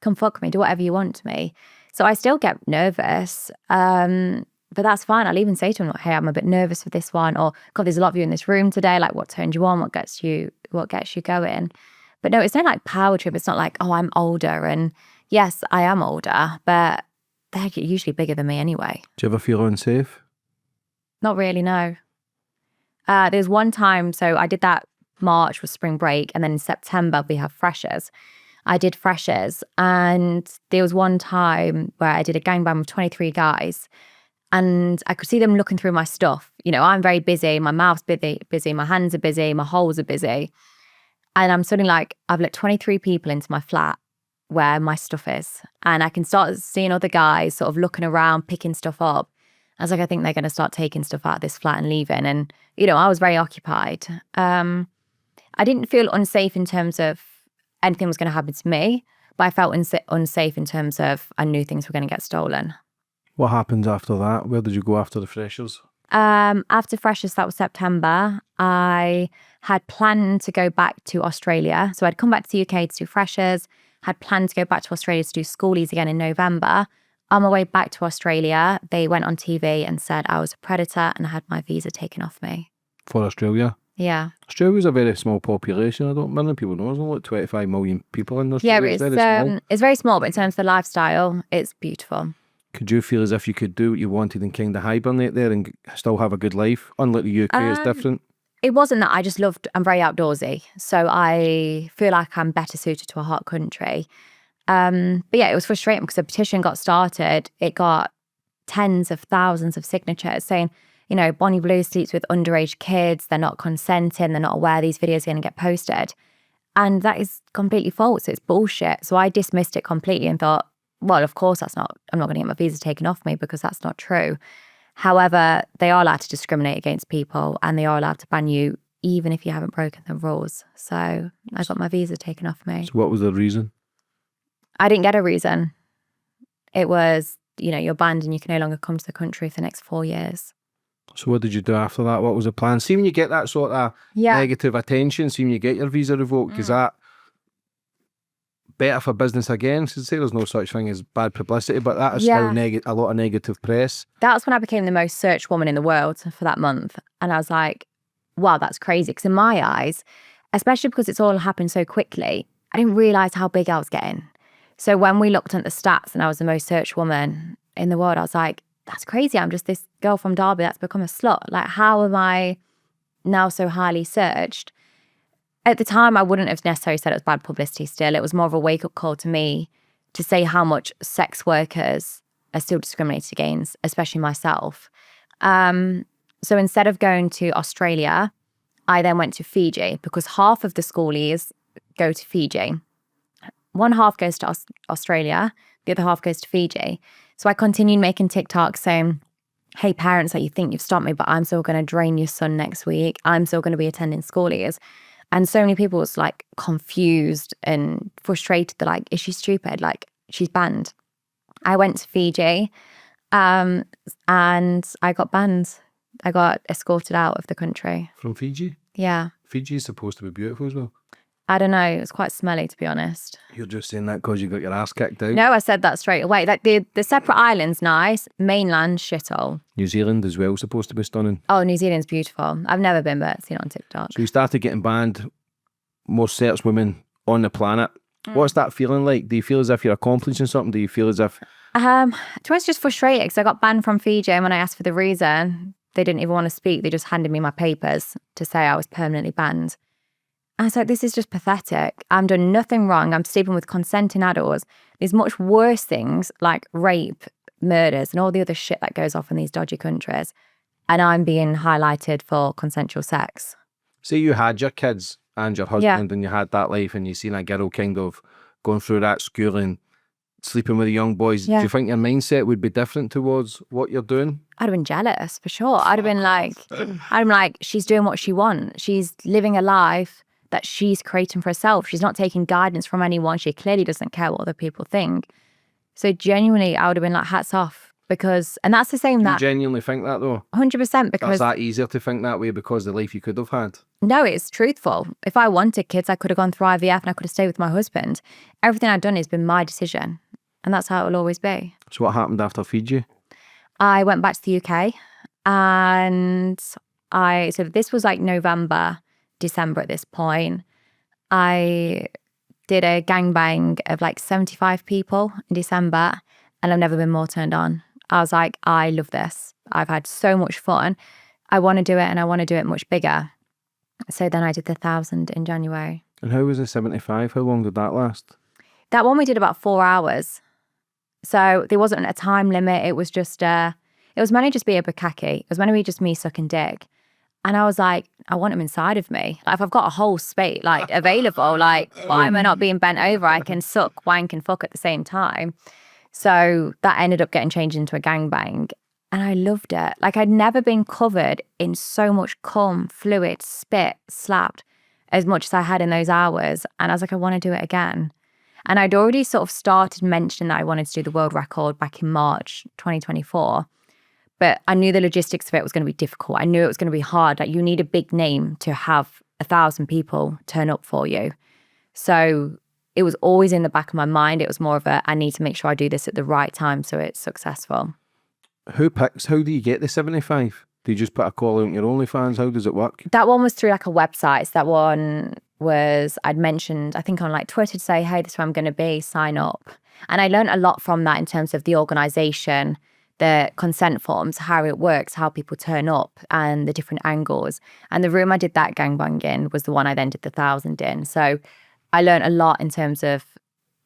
come fuck me, do whatever you want to me. So I still get nervous, but that's fine. I'll even say to them, hey, I'm a bit nervous for this one, or God, there's a lot of you in this room today. Like, what turned you on? What gets you going? But no, it's not like power trip. It's not like, oh, I'm older, and yes, I am older, but they're usually bigger than me anyway. Do you ever feel unsafe? Not really, no. There's one time, so I did that March was spring break, and then in September we have freshers. I did freshers, and there was one time where I did a gangbang with 23 guys, and I could see them looking through my stuff. You know, I'm very busy, my mouth's busy, my hands are busy, my holes are busy, and I'm suddenly like, I've let 23 people into my flat where my stuff is, and I can start seeing other guys sort of looking around, picking stuff up. I was like, I think they're going to start taking stuff out of this flat and leaving. And, you know, I was very occupied. I didn't feel unsafe in terms of anything was going to happen to me, but I felt unsafe in terms of I knew things were going to get stolen. What happened after that? Where did you go after the freshers? After freshers, that was September, I had planned to go back to Australia. So I'd come back to the UK to do freshers, had planned to go back to Australia to do schoolies again in November. On my way back to Australia, they went on TV and said I was a predator and I had my visa taken off me. For Australia? Yeah. Australia's a very small population. I don't many people know. There's only like 25 million people in Australia. Yeah, it's very small, but in terms of the lifestyle, it's beautiful. Could you feel as if you could do what you wanted and kind of hibernate there and still have a good life? Unlike the UK, it's different. it wasn't that. I'm very outdoorsy. So I feel like I'm better suited to a hot country. But yeah, it was frustrating because the petition got started. It got tens of thousands of signatures saying, Bonnie Blue sleeps with underage kids. They're not consenting. They're not aware these videos are going to get posted. And that is completely false. It's bullshit. So I dismissed it completely and thought, well, of course I'm not going to get my visa taken off me because that's not true. However, they are allowed to discriminate against people and they are allowed to ban you even if you haven't broken the rules. So I got my visa taken off me. So what was the reason? I didn't get a reason. It was, you're banned and you can no longer come to the country for the next 4 years. So what did you do after that? What was the plan? See, when you get that sort of negative attention, see when you get your visa revoked, is that better for business again? So say there's no such thing as bad publicity, but that is still a lot of negative press. That's when I became the most searched woman in the world for that month. And I was like, wow, that's crazy. Because in my eyes, especially because it's all happened so quickly, I didn't realise how big I was getting. So when we looked at the stats and I was the most searched woman in the world, I was like, that's crazy. I'm just this girl from Derby that's become a slut. Like, how am I now so highly searched? At the time, I wouldn't have necessarily said it was bad publicity still. It was more of a wake-up call to me to say how much sex workers are still discriminated against, especially myself. So instead of going to Australia, I then went to Fiji because half of the schoolies go to Fiji. One half goes to Australia, the other half goes to Fiji. So I continued making TikToks saying, hey, parents, you think you've stopped me, but I'm still going to drain your son next week. I'm still going to be attending schoolies. And so many people was like confused and frustrated. They're like, is she stupid? Like, she's banned. I went to Fiji and I got banned. I got escorted out of the country. From Fiji? Yeah. Fiji is supposed to be beautiful as well. I don't know. It was quite smelly, to be honest. You're just saying that because you got your ass kicked out? No, I said that straight away. Like the separate islands, nice. Mainland, shithole. New Zealand as well, supposed to be stunning. Oh, New Zealand's beautiful. I've never been, but I've seen it on TikTok. So you started getting banned, most searched women on the planet. What's that feeling like? Do you feel as if you're accomplishing something? Do you feel as if... To be just frustrated because I got banned from Fiji and when I asked for the reason, they didn't even want to speak. They just handed me my papers to say I was permanently banned. I was like, this is just pathetic. I'm done nothing wrong. I'm sleeping with consenting adults. There's much worse things like rape, murders, and all the other shit that goes off in these dodgy countries. And I'm being highlighted for consensual sex. Say you had your kids and your husband and you had that life and you seen a girl kind of going through that schooling, sleeping with the young boys. Do you think your mindset would be different towards what you're doing? I'd have been jealous for sure. I'd have been like, she's doing what she wants. She's living a life that she's creating for herself. She's not taking guidance from anyone. She clearly doesn't care what other people think. So genuinely, I would have been like, hats off. Because, and that's the same that... You genuinely think that though? 100% because... That's that easier to think that way because the life you could have had? No, it's truthful. If I wanted kids, I could have gone through IVF and I could have stayed with my husband. Everything I've done has been my decision. And that's how it will always be. So what happened after Fiji? I went back to the UK and so this was like November, December at this point. I did a gangbang of like 75 people in December and I've never been more turned on. I was like, I love this. I've had so much fun. I want to do it and I want to do it much bigger. So then I did the 1,000 in January. And how was the 75? How long did that last? That one we did about 4 hours. So there wasn't a time limit. It was just, it was meant to just be a bukkake. It was meant to be just me sucking dick. And I was like, I want him inside of me. Like, if I've got a whole space like available, like, why am I not being bent over? I can suck, wank and fuck at the same time. So that ended up getting changed into a gangbang. And I loved it. Like, I'd never been covered in so much cum, fluid, spit, slapped as much as I had in those hours. And I was like, I want to do it again. And I'd already sort of started mentioning that I wanted to do the world record back in March 2024. But I knew the logistics of it was going to be difficult. I knew it was going to be hard. Like, you need a big name to have 1,000 people turn up for you. So it was always in the back of my mind. It was more of I need to make sure I do this at the right time so it's successful. How do you get the 75? Do you just put a call out on your OnlyFans? How does it work? That one was through like a website. So that one was, I'd mentioned, I think on like Twitter to say, hey, this is where I'm going to be, sign up. And I learned a lot from that in terms of the organisation, the consent forms, how it works, how people turn up and the different angles. And the room I did that gangbang in was the one I then did the 1,000 in. So I learned a lot in terms of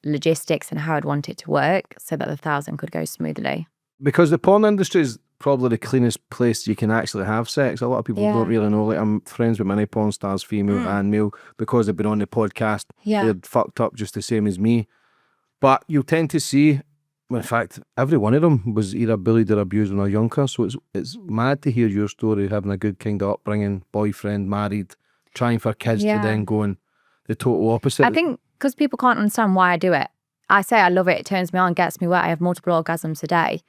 logistics and how I'd want it to work so that the 1,000 could go smoothly. Because the porn industry is probably the cleanest place you can actually have sex. A lot of people don't really know. Like, I'm friends with many porn stars, female and male, because they've been on the podcast. They're fucked up just the same as me. But you'll tend to see, in fact, every one of them was either bullied or abused when they were younger. So it's mad to hear your story, having a good kind of upbringing, boyfriend, married, trying for kids, to then going the total opposite. I think because people can't understand why I do it. I say I love it, it turns me on, gets me wet, I have multiple orgasms a day.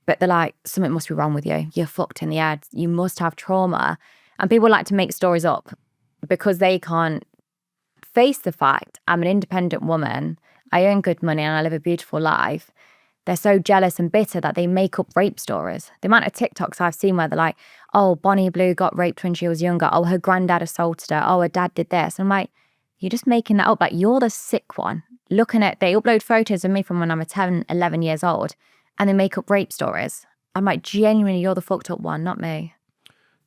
But they're like, something must be wrong with you. You're fucked in the head. You must have trauma. And people like to make stories up because they can't face the fact I'm an independent woman, I earn good money and I live a beautiful life. They're so jealous and bitter that they make up rape stories. The amount of TikToks I've seen where they're like, oh, Bonnie Blue got raped when she was younger. Oh, her granddad assaulted her. Oh, her dad did this. And I'm like, you're just making that up. Like, you're the sick one. Looking at, they upload photos of me from when I'm 10, 11 years old and they make up rape stories. I'm like, genuinely, you're the fucked up one, not me.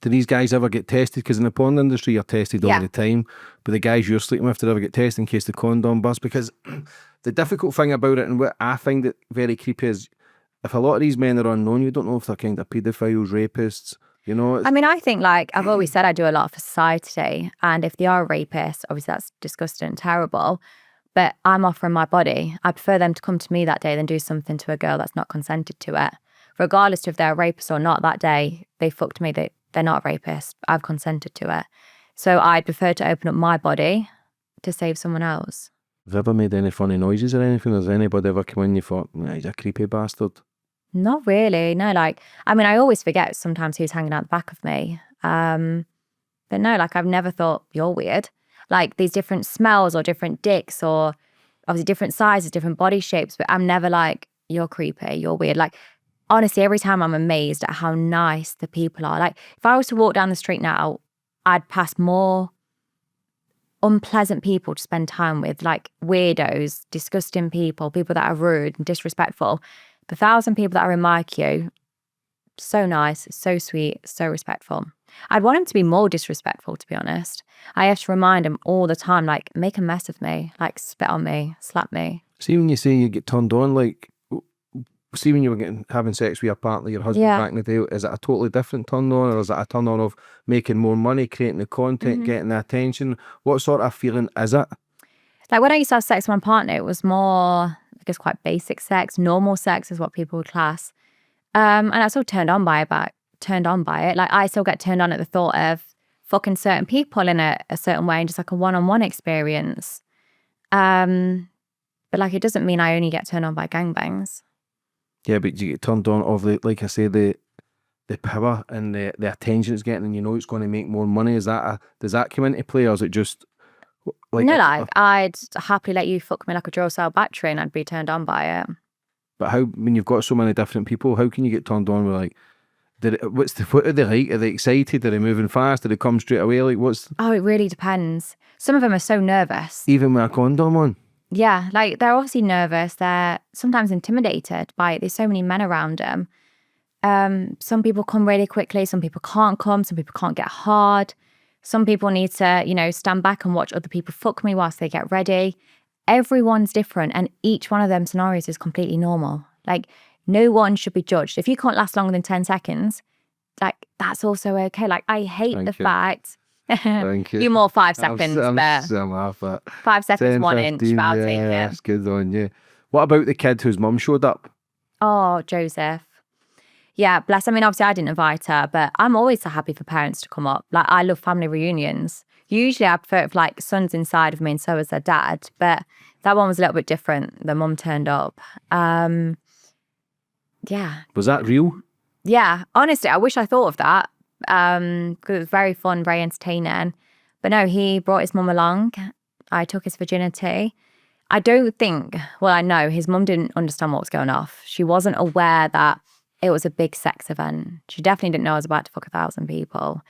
Do these guys ever get tested? Because in the porn industry, you're tested all the time. But the guys you're sleeping with, do they ever get tested in case the condom bursts? Because the difficult thing about it, and what I find it very creepy, is if a lot of these men are unknown, you don't know if they're kind of paedophiles, rapists, you know? I mean, I think, like, I've always said I do a lot for society. And if they are rapists, obviously that's disgusting and terrible. But I'm offering my body. I prefer them to come to me that day than do something to a girl that's not consented to it. Regardless if they're a rapist or not, that day, they fucked me. They're not a rapist. I've consented to it. So I'd prefer to open up my body to save someone else. Have you ever made any funny noises or anything? Has anybody ever come in and you thought, nah, he's a creepy bastard? Not really. No, like, I mean, I always forget sometimes who's hanging out the back of me. But no, like, I've never thought, you're weird. Like, these different smells or different dicks or obviously different sizes, different body shapes. But I'm never like, you're creepy, you're weird. Like, honestly, every time I'm amazed at how nice the people are. Like, if I was to walk down the street now, I'd pass more unpleasant people to spend time with, like weirdos, disgusting people, people that are rude and disrespectful. The 1,000 people that are in my queue, so nice, so sweet, so respectful. I'd want them to be more disrespectful, to be honest. I have to remind them all the time, like, make a mess of me, like, spit on me, slap me. See, when you say you get turned on, like, see when you were having sex with your partner, your husband back in the day, is it a totally different turn on, or is it a turn on of making more money, creating the content, getting the attention? What sort of feeling is it? Like, when I used to have sex with my partner, it was more, I guess, quite basic sex. Normal sex is what people would class. And I was still turned on by it. Like, I still get turned on at the thought of fucking certain people in a certain way and just like a one-on-one experience. But like, it doesn't mean I only get turned on by gangbangs. Yeah, but you get turned on of the, like I say, the power and the attention it's getting, and you know it's going to make more money. Does that come into play, or is it just like? No, like, I'd happily let you fuck me like a Duracell battery, and I'd be turned on by it. But how, when you've got so many different people, how can you get turned on with, like, what are they like? Are they excited? Are they moving fast? Do they come straight away? Like, what's? Oh, it really depends. Some of them are so nervous. Even with a condom on? Yeah, like, they're obviously nervous. They're sometimes intimidated by it. There's so many men around them. Some people come really quickly. Some people can't come. Some people can't get hard. Some people need to, you know, stand back and watch other people fuck me whilst they get ready. Everyone's different, and each one of them scenarios is completely normal. Like, no one should be judged. If you can't last longer than 10 seconds, like, that's also okay. Like, I hate the fact... Thank you. You're more 5 seconds, I'm but 5 seconds, 10, 1 inch, but I'll take it. That's good on you. What about the kid whose mum showed up? Oh, Joseph. Yeah, bless. I mean, obviously I didn't invite her, but I'm always so happy for parents to come up. Like, I love family reunions. Usually I prefer if, like, son's inside of me and so is their dad, but that one was a little bit different. The mum turned up. Yeah. Was that real? Yeah, honestly, I wish I thought of that. Because it was very fun, very entertaining. But no, he brought his mum along. I took his virginity. I don't think, well, I know his mum didn't understand what was going off. She wasn't aware that it was a big sex event. She definitely didn't know I was about to fuck 1,000 people.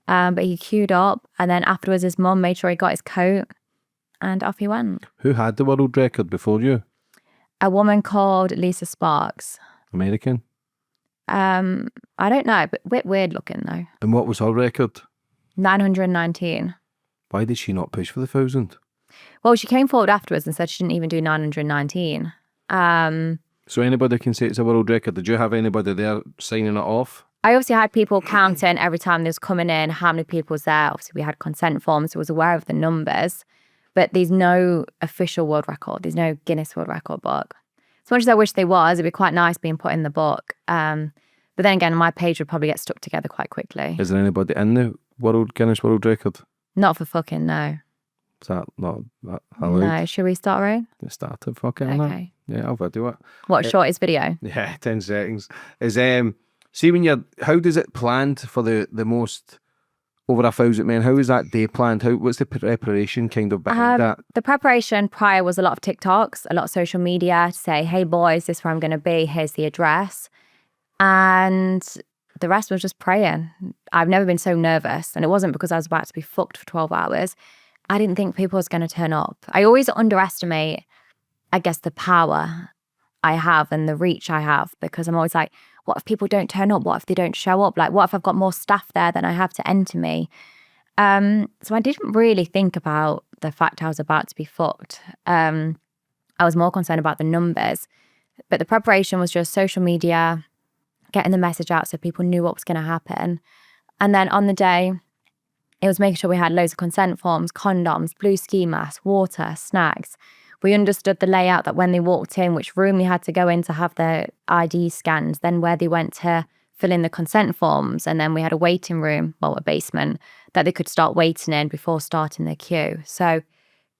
But he queued up, and then afterwards his mum made sure he got his coat, and off he went. Who had the world record before you? A woman called Lisa Sparks. American? I don't know, but a bit weird looking though. And what was her record? 919. Why did she not push for the 1,000? Well, she came forward afterwards and said she didn't even do 919. So anybody can say it's a world record. Did you have anybody there signing it off? I obviously had people counting every time they was coming in, how many people was there. Obviously, we had consent forms, so I was aware of the numbers. But there's no official world record. There's no Guinness World Record book. As much as I wish there was, it'd be quite nice being put in the book. But then again, my page would probably get stuck together quite quickly. Is there anybody in the Guinness World Record? Not for fucking, no. Is that not that allowed? No. Should we start, Ray? It started fucking. Okay. Yeah, I'll video it. What, shortest video? Yeah, 10 seconds. See when how does it planned for the most over 1,000 men? How is that day planned? What's the preparation kind of behind that? The preparation prior was a lot of TikToks, a lot of social media to say, hey boys, this is where I'm going to be. Here's the address. And the rest was just praying. I've never been so nervous. And it wasn't because I was about to be fucked for 12 hours. I didn't think people was going to turn up. I always underestimate, I guess, the power I have and the reach I have, because I'm always like, what if people don't turn up? What if they don't show up? Like, what if I've got more staff there than I have to enter me? So I didn't really think about the fact I was about to be fucked. I was more concerned about the numbers. But the preparation was just social media, getting the message out so people knew what was going to happen. And then on the day, it was making sure we had loads of consent forms, condoms, blue ski masks, water, snacks. We understood the layout that when they walked in, which room they had to go in to have their ID scanned, then where they went to fill in the consent forms. And then we had a waiting room, well, a basement, that they could start waiting in before starting their queue. So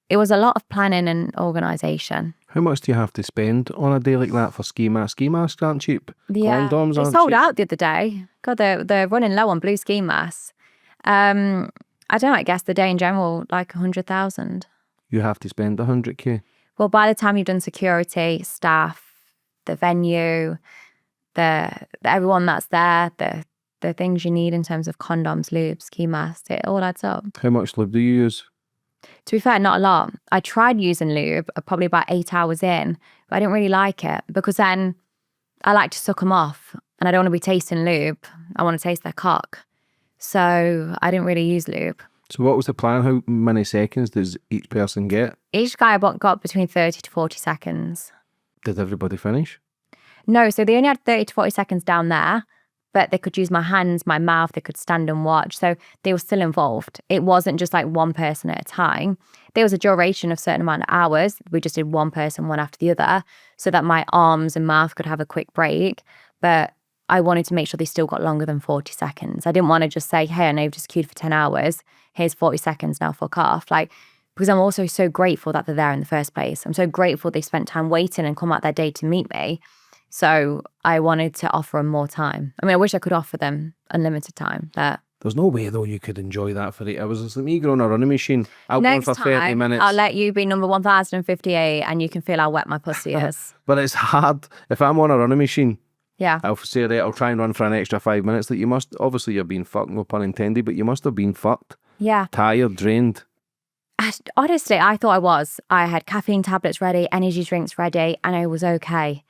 it was a lot of planning and organisation. How much do you have to spend on a day like that for ski masks? Ski masks aren't cheap. Yeah, Condoms they aren't sold cheap. out the other day. God, they're running low on blue ski masks. I don't know, I guess the day in general, like 100,000. You have to spend 100k. Well, by the time you've done security, staff, the venue, everyone that's there, the things you need in terms of condoms, lubes, ski masks, it all adds up. How much lube do you use? To be fair, not a lot. I tried using lube probably about 8 hours in, but I didn't really like it because then I like to suck them off and I don't want to be tasting lube. I want to taste their cock. So I didn't really use lube. So what was the plan? How many seconds does each person get? Each guy got between 30 to 40 seconds. Did everybody finish? No, so they only had 30 to 40 seconds down there, but they could use my hands, my mouth, they could stand and watch. So they were still involved. It wasn't just like one person at a time. There was a duration of a certain amount of hours. We just did one person, one after the other, so that my arms and mouth could have a quick break. But I wanted to make sure they still got longer than 40 seconds. I didn't want to just say, hey, I know you've just queued for 10 hours. Here's 40 seconds, now fuck off. Because I'm also so grateful that they're there in the first place. I'm so grateful they spent time waiting and come out their day to meet me. So I wanted to offer them more time. I mean, I wish I could offer them unlimited time, but... There's no way, though, you could enjoy that for 8 hours. It's like me going on a running machine. I'll go for 30 minutes. I'll let you be number 1058 and you can feel how wet my pussy is. But it's hard. If I'm on a running machine, yeah, I'll say that I'll try and run for an extra 5 minutes. That you must, obviously you're being fucked, no pun intended, but you must have been fucked. Yeah. Tired, drained. Honestly, I thought I was. I had caffeine tablets ready, energy drinks ready, and I was okay.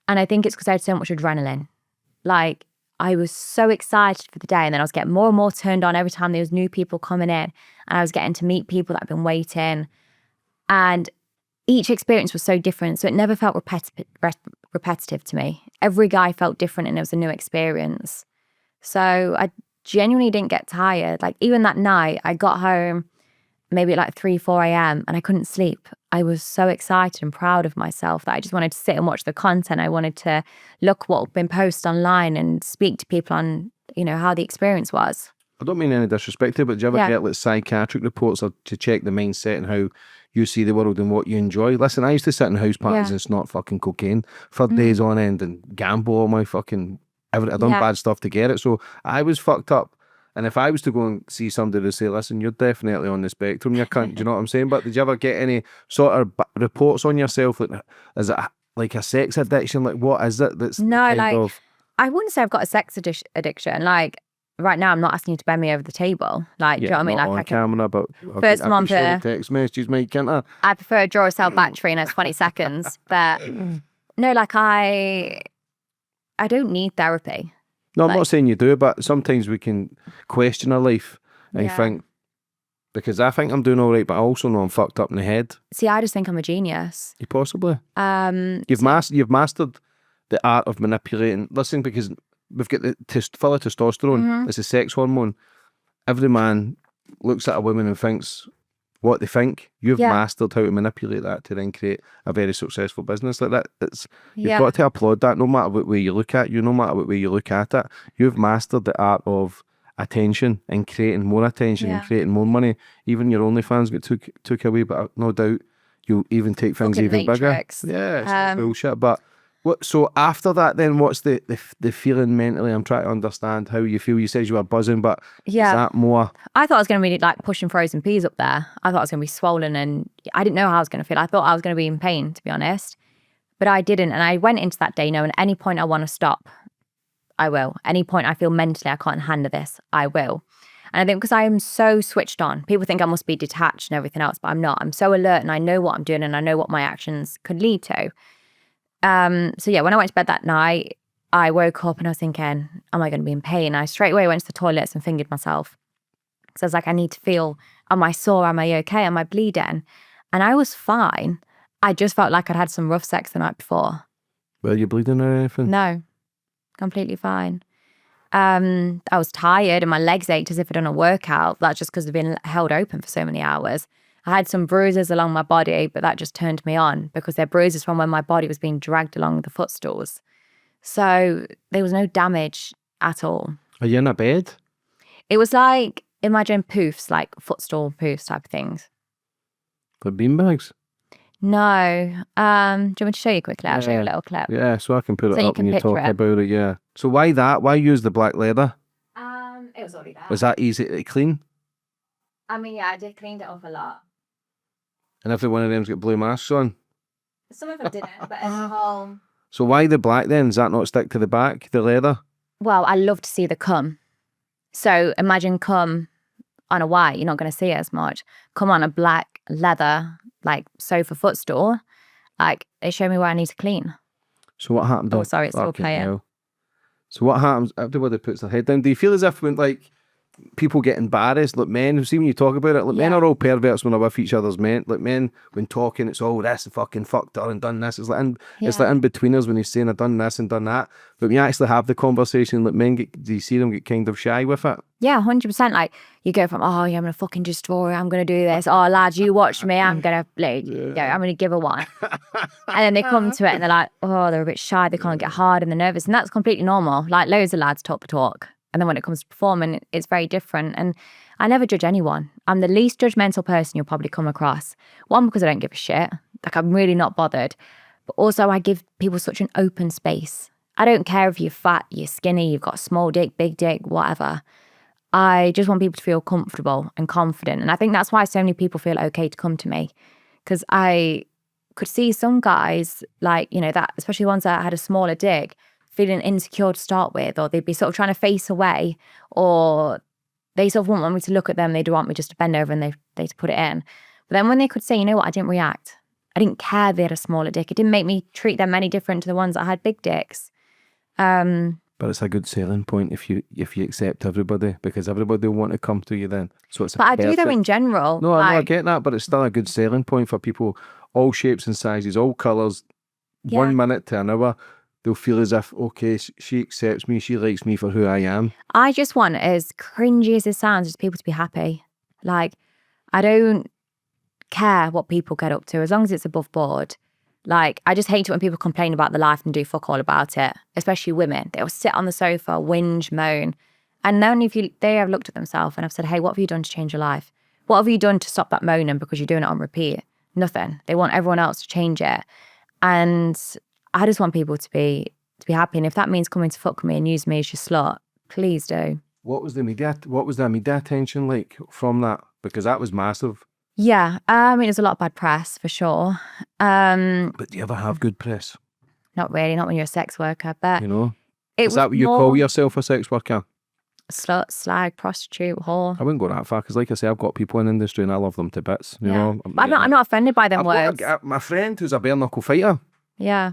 And I think it's because I had so much adrenaline. I was so excited for the day, and then I was getting more and more turned on every time there was new people coming in, and I was getting to meet people that had been waiting. And each experience was so different, so it never felt repetitive to me. Every guy felt different, and it was a new experience. So I genuinely didn't get tired. Even that night, I got home maybe at 3, 4 a.m. and I couldn't sleep. I was so excited and proud of myself that I just wanted to sit and watch the content. I wanted to look what had been posted online and speak to people on, how the experience was. I don't mean any disrespect to it, but do you ever get psychiatric reports or to check the mindset and how you see the world and what you enjoy? Listen, I used to sit in house parties and snort fucking cocaine for days on end and gamble all my fucking... I've done bad stuff to get it, so I was fucked up. And if I was to go and see somebody to say, listen, you're definitely on the spectrum, you cunt, do you know what I'm saying? But did you ever get any sort of reports on yourself? Is it like a sex addiction? What is it that's I wouldn't say I've got a sex addiction. Right now, I'm not asking you to bend me over the table. Do you know what I mean? On camera, but first I month, text messages, mate, can't I? I prefer a Duracell battery in 20 seconds. But no, I don't need therapy. No, I'm not saying you do, but sometimes we can question our life and Yeah. think, because I think I'm doing all right, but I also know I'm fucked up in the head. See, I just think I'm a genius. You possibly. You've mastered the art of manipulating. Listen, because we've got the full of testosterone. It's a sex hormone. Every man looks at a woman and thinks what they think. You've mastered how to manipulate that to then create a very successful business like that. You've got to applaud that, no matter what way you look at you, no matter what way you look at it. You've mastered the art of attention and creating more attention and creating more money. Even your OnlyFans got took away, but no doubt you'll even take things Fucking even Matrix. bigger. Yeah, it's bullshit. But so after that, then what's the feeling mentally? I'm trying to understand how you feel. You said you were buzzing, but is that more? I thought I was going to be like pushing frozen peas up there. I thought I was going to be swollen, and I didn't know how I was going to feel. I thought I was going to be in pain, to be honest, but I didn't. And I went into that day knowing at any point I want to stop, I will. Any point I feel mentally I can't handle this, I will. And I think because I am so switched on, people think I must be detached and everything else, but I'm not. I'm so alert and I know what I'm doing and I know what my actions could lead to. So yeah, when I went to bed that night, I woke up and I was thinking, am I going to be in pain? I straight away went to the toilets and fingered myself. So I was like, I need to feel, am I sore? Am I okay? Am I bleeding? And I was fine. I just felt like I'd had some rough sex the night before. Were you bleeding or anything? No, completely fine. I was tired and my legs ached as if I'd done a workout. That's just because they've been held open for so many hours. I had some bruises along my body, but that just turned me on because they're bruises from when my body was being dragged along the footstools. So there was no damage at all. Are you in a bed? It was like, imagine poofs, like footstool poofs type of things. Like beanbags? No. Do you want me to show you quickly? I'll show you a little clip. Yeah, so I can put So it you up can when you picture talk it. about it, yeah. So why that? Why use the black leather? It was already there. Was that easy to clean? I mean, yeah, I did clean it off a lot. And every one of them's got blue masks on? Some of them didn't, but as a whole. So why the black then? Does that not stick to the back, the leather? Well, I love to see the cum. So imagine cum on a white, you're not going to see it as much. Cum on a black leather, like sofa footstool, like they show me where I need to clean. So what happened? Oh, sorry, it's still Fucking playing. hell. So what happens everybody puts their head down? Do you feel as if when like people get embarrassed, like men, see when you talk about it, like men are all perverts when they're with each other's men. Like men, when talking, it's all this and fucking fucked her and done this. It's like in between us when he's saying I've done this and done that. But when you actually have the conversation, like men do you see them get kind of shy with it? Yeah, 100%. Like you go from, oh yeah, I'm gonna fucking destroy, I'm gonna do this. Oh lads, you watch me, I'm gonna like, I'm gonna give her one. And then they come to it and they're like, oh, they're a bit shy, they can't get hard and they're nervous, and that's completely normal. Like loads of lads talk the talk. And then when it comes to performing, it's very different. And I never judge anyone. I'm the least judgmental person you'll probably come across. One, because I don't give a shit. Like, I'm really not bothered. But also, I give people such an open space. I don't care if you're fat, you're skinny, you've got a small dick, big dick, whatever. I just want people to feel comfortable and confident. And I think that's why so many people feel okay to come to me. Because I could see some guys, like, you know, that, especially ones that had a smaller dick, feeling insecure to start with, or they'd be sort of trying to face away, or they sort of wouldn't want me to look at them, they'd want me just to bend over and they'd put it in. But then when they could say, you know what, I didn't react. I didn't care they had a smaller dick. It didn't make me treat them any different to the ones that had big dicks. But it's a good selling point if you accept everybody, because everybody will want to come to you then. So it's. But I do though in general. No, I get that, but it's still a good selling point for people, all shapes and sizes, all colours, 1 minute to an hour. They'll feel as if, okay, she accepts me, she likes me for who I am. I just want, as cringy as it sounds, just people to be happy. Like, I don't care what people get up to, as long as it's above board. Like, I just hate it when people complain about their life and do fuck all about it, especially women. They'll sit on the sofa, whinge, moan. And then they have looked at themselves and I've said, hey, what have you done to change your life? What have you done to stop that moaning because you're doing it on repeat? Nothing. They want everyone else to change it. And I just want people to be happy, and if that means coming to fuck me and use me as your slut, please do. What was the media attention like from that? Because that was massive. Yeah, I mean, there's a lot of bad press for sure. But do you ever have good press? Not really, not when you're a sex worker. But you know, is that what you call yourself, a sex worker? Slut, slag, prostitute, whore. I wouldn't go that far because, like I say, I've got people in the industry and I love them to bits. You know, I'm not offended by them words. My friend who's a bare knuckle fighter. Yeah.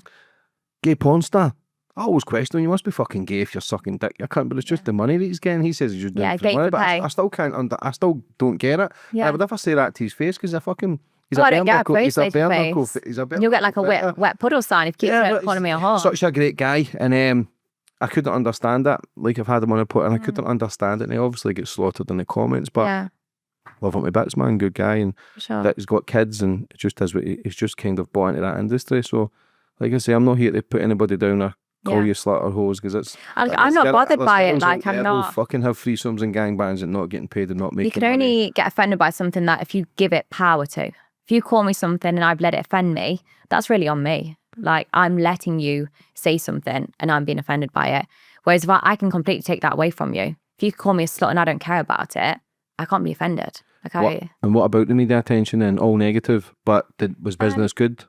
Gay porn star. I always question him, you must be fucking gay if you're sucking dick. You can't, but it's just the money that he's getting. He says he's just doing it for gay money, for but pay. I still can't, I still don't get it. Yeah. I would never say that to his face because he's I a don't get a Bernacle. He's a face to Bernacle. face. He's a Bernacle. You'll get like a wet puddle sign if you keep calling me a whore. Such a great guy, and I couldn't understand that. Like I've had him on a pot, and I couldn't understand it. And he obviously gets slaughtered in the comments, but love him to bits, man. Good guy, and that he's got kids, and it just is what he's just kind of bought into that industry. So, like I say, I'm not here to put anybody down or call you slut or hoes because it's. I'm not bothered by it. Like I'm not. Fucking have threesomes and gangbangs and not getting paid and not making. You can only get offended by something that if you give it power to. If you call me something and I've let it offend me, that's really on me. Like I'm letting you say something and I'm being offended by it. Whereas if I can completely take that away from you. If you call me a slut and I don't care about it, I can't be offended. Okay. And what about the media attention then? All negative, but was business good?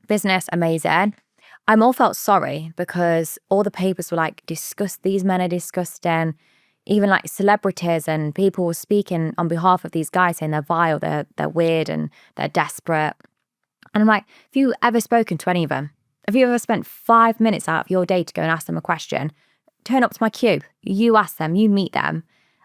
Business amazing. I more felt sorry because all the papers were like, these men are disgusting. Even like celebrities and people were speaking on behalf of these guys saying they're vile, they're weird and they're desperate. And I'm like, have you ever spoken to any of them? Have you ever spent 5 minutes out of your day to go and ask them a question? Turn up to my queue, you ask them, you meet them,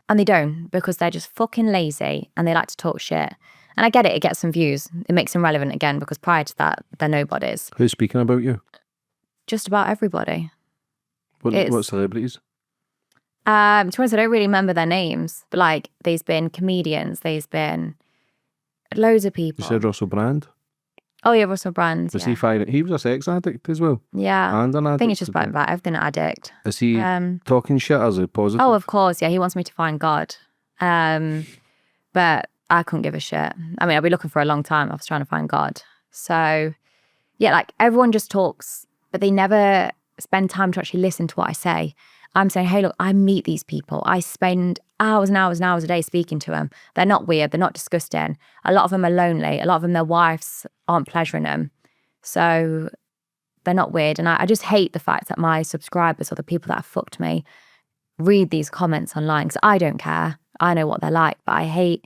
and they don't because they're just fucking lazy and they like to talk shit. And I get it gets some views. It makes them relevant again because prior to that, they're nobodies. Who's speaking about you? Just about everybody. What celebrities? To be honest, I don't really remember their names, but like there's been comedians, there's been loads of people. You said Russell Brand? Oh yeah, Russell Brand. Was he fighting? He was a sex addict as well. Yeah. And an addict. I think it's just about everything addict. Is he talking shit as a positive? Oh, of course, yeah. He wants me to find God. But I couldn't give a shit. I mean, I've been looking for a long time. I was trying to find God. So yeah, like everyone just talks, but they never spend time to actually listen to what I say. I'm saying, hey, look, I meet these people. I spend hours and hours and hours a day speaking to them. They're not weird. They're not disgusting. A lot of them are lonely. A lot of them, their wives aren't pleasuring them. So they're not weird. And I just hate the fact that my subscribers or the people that have fucked me read these comments online because I don't care. I know what they're like, but I hate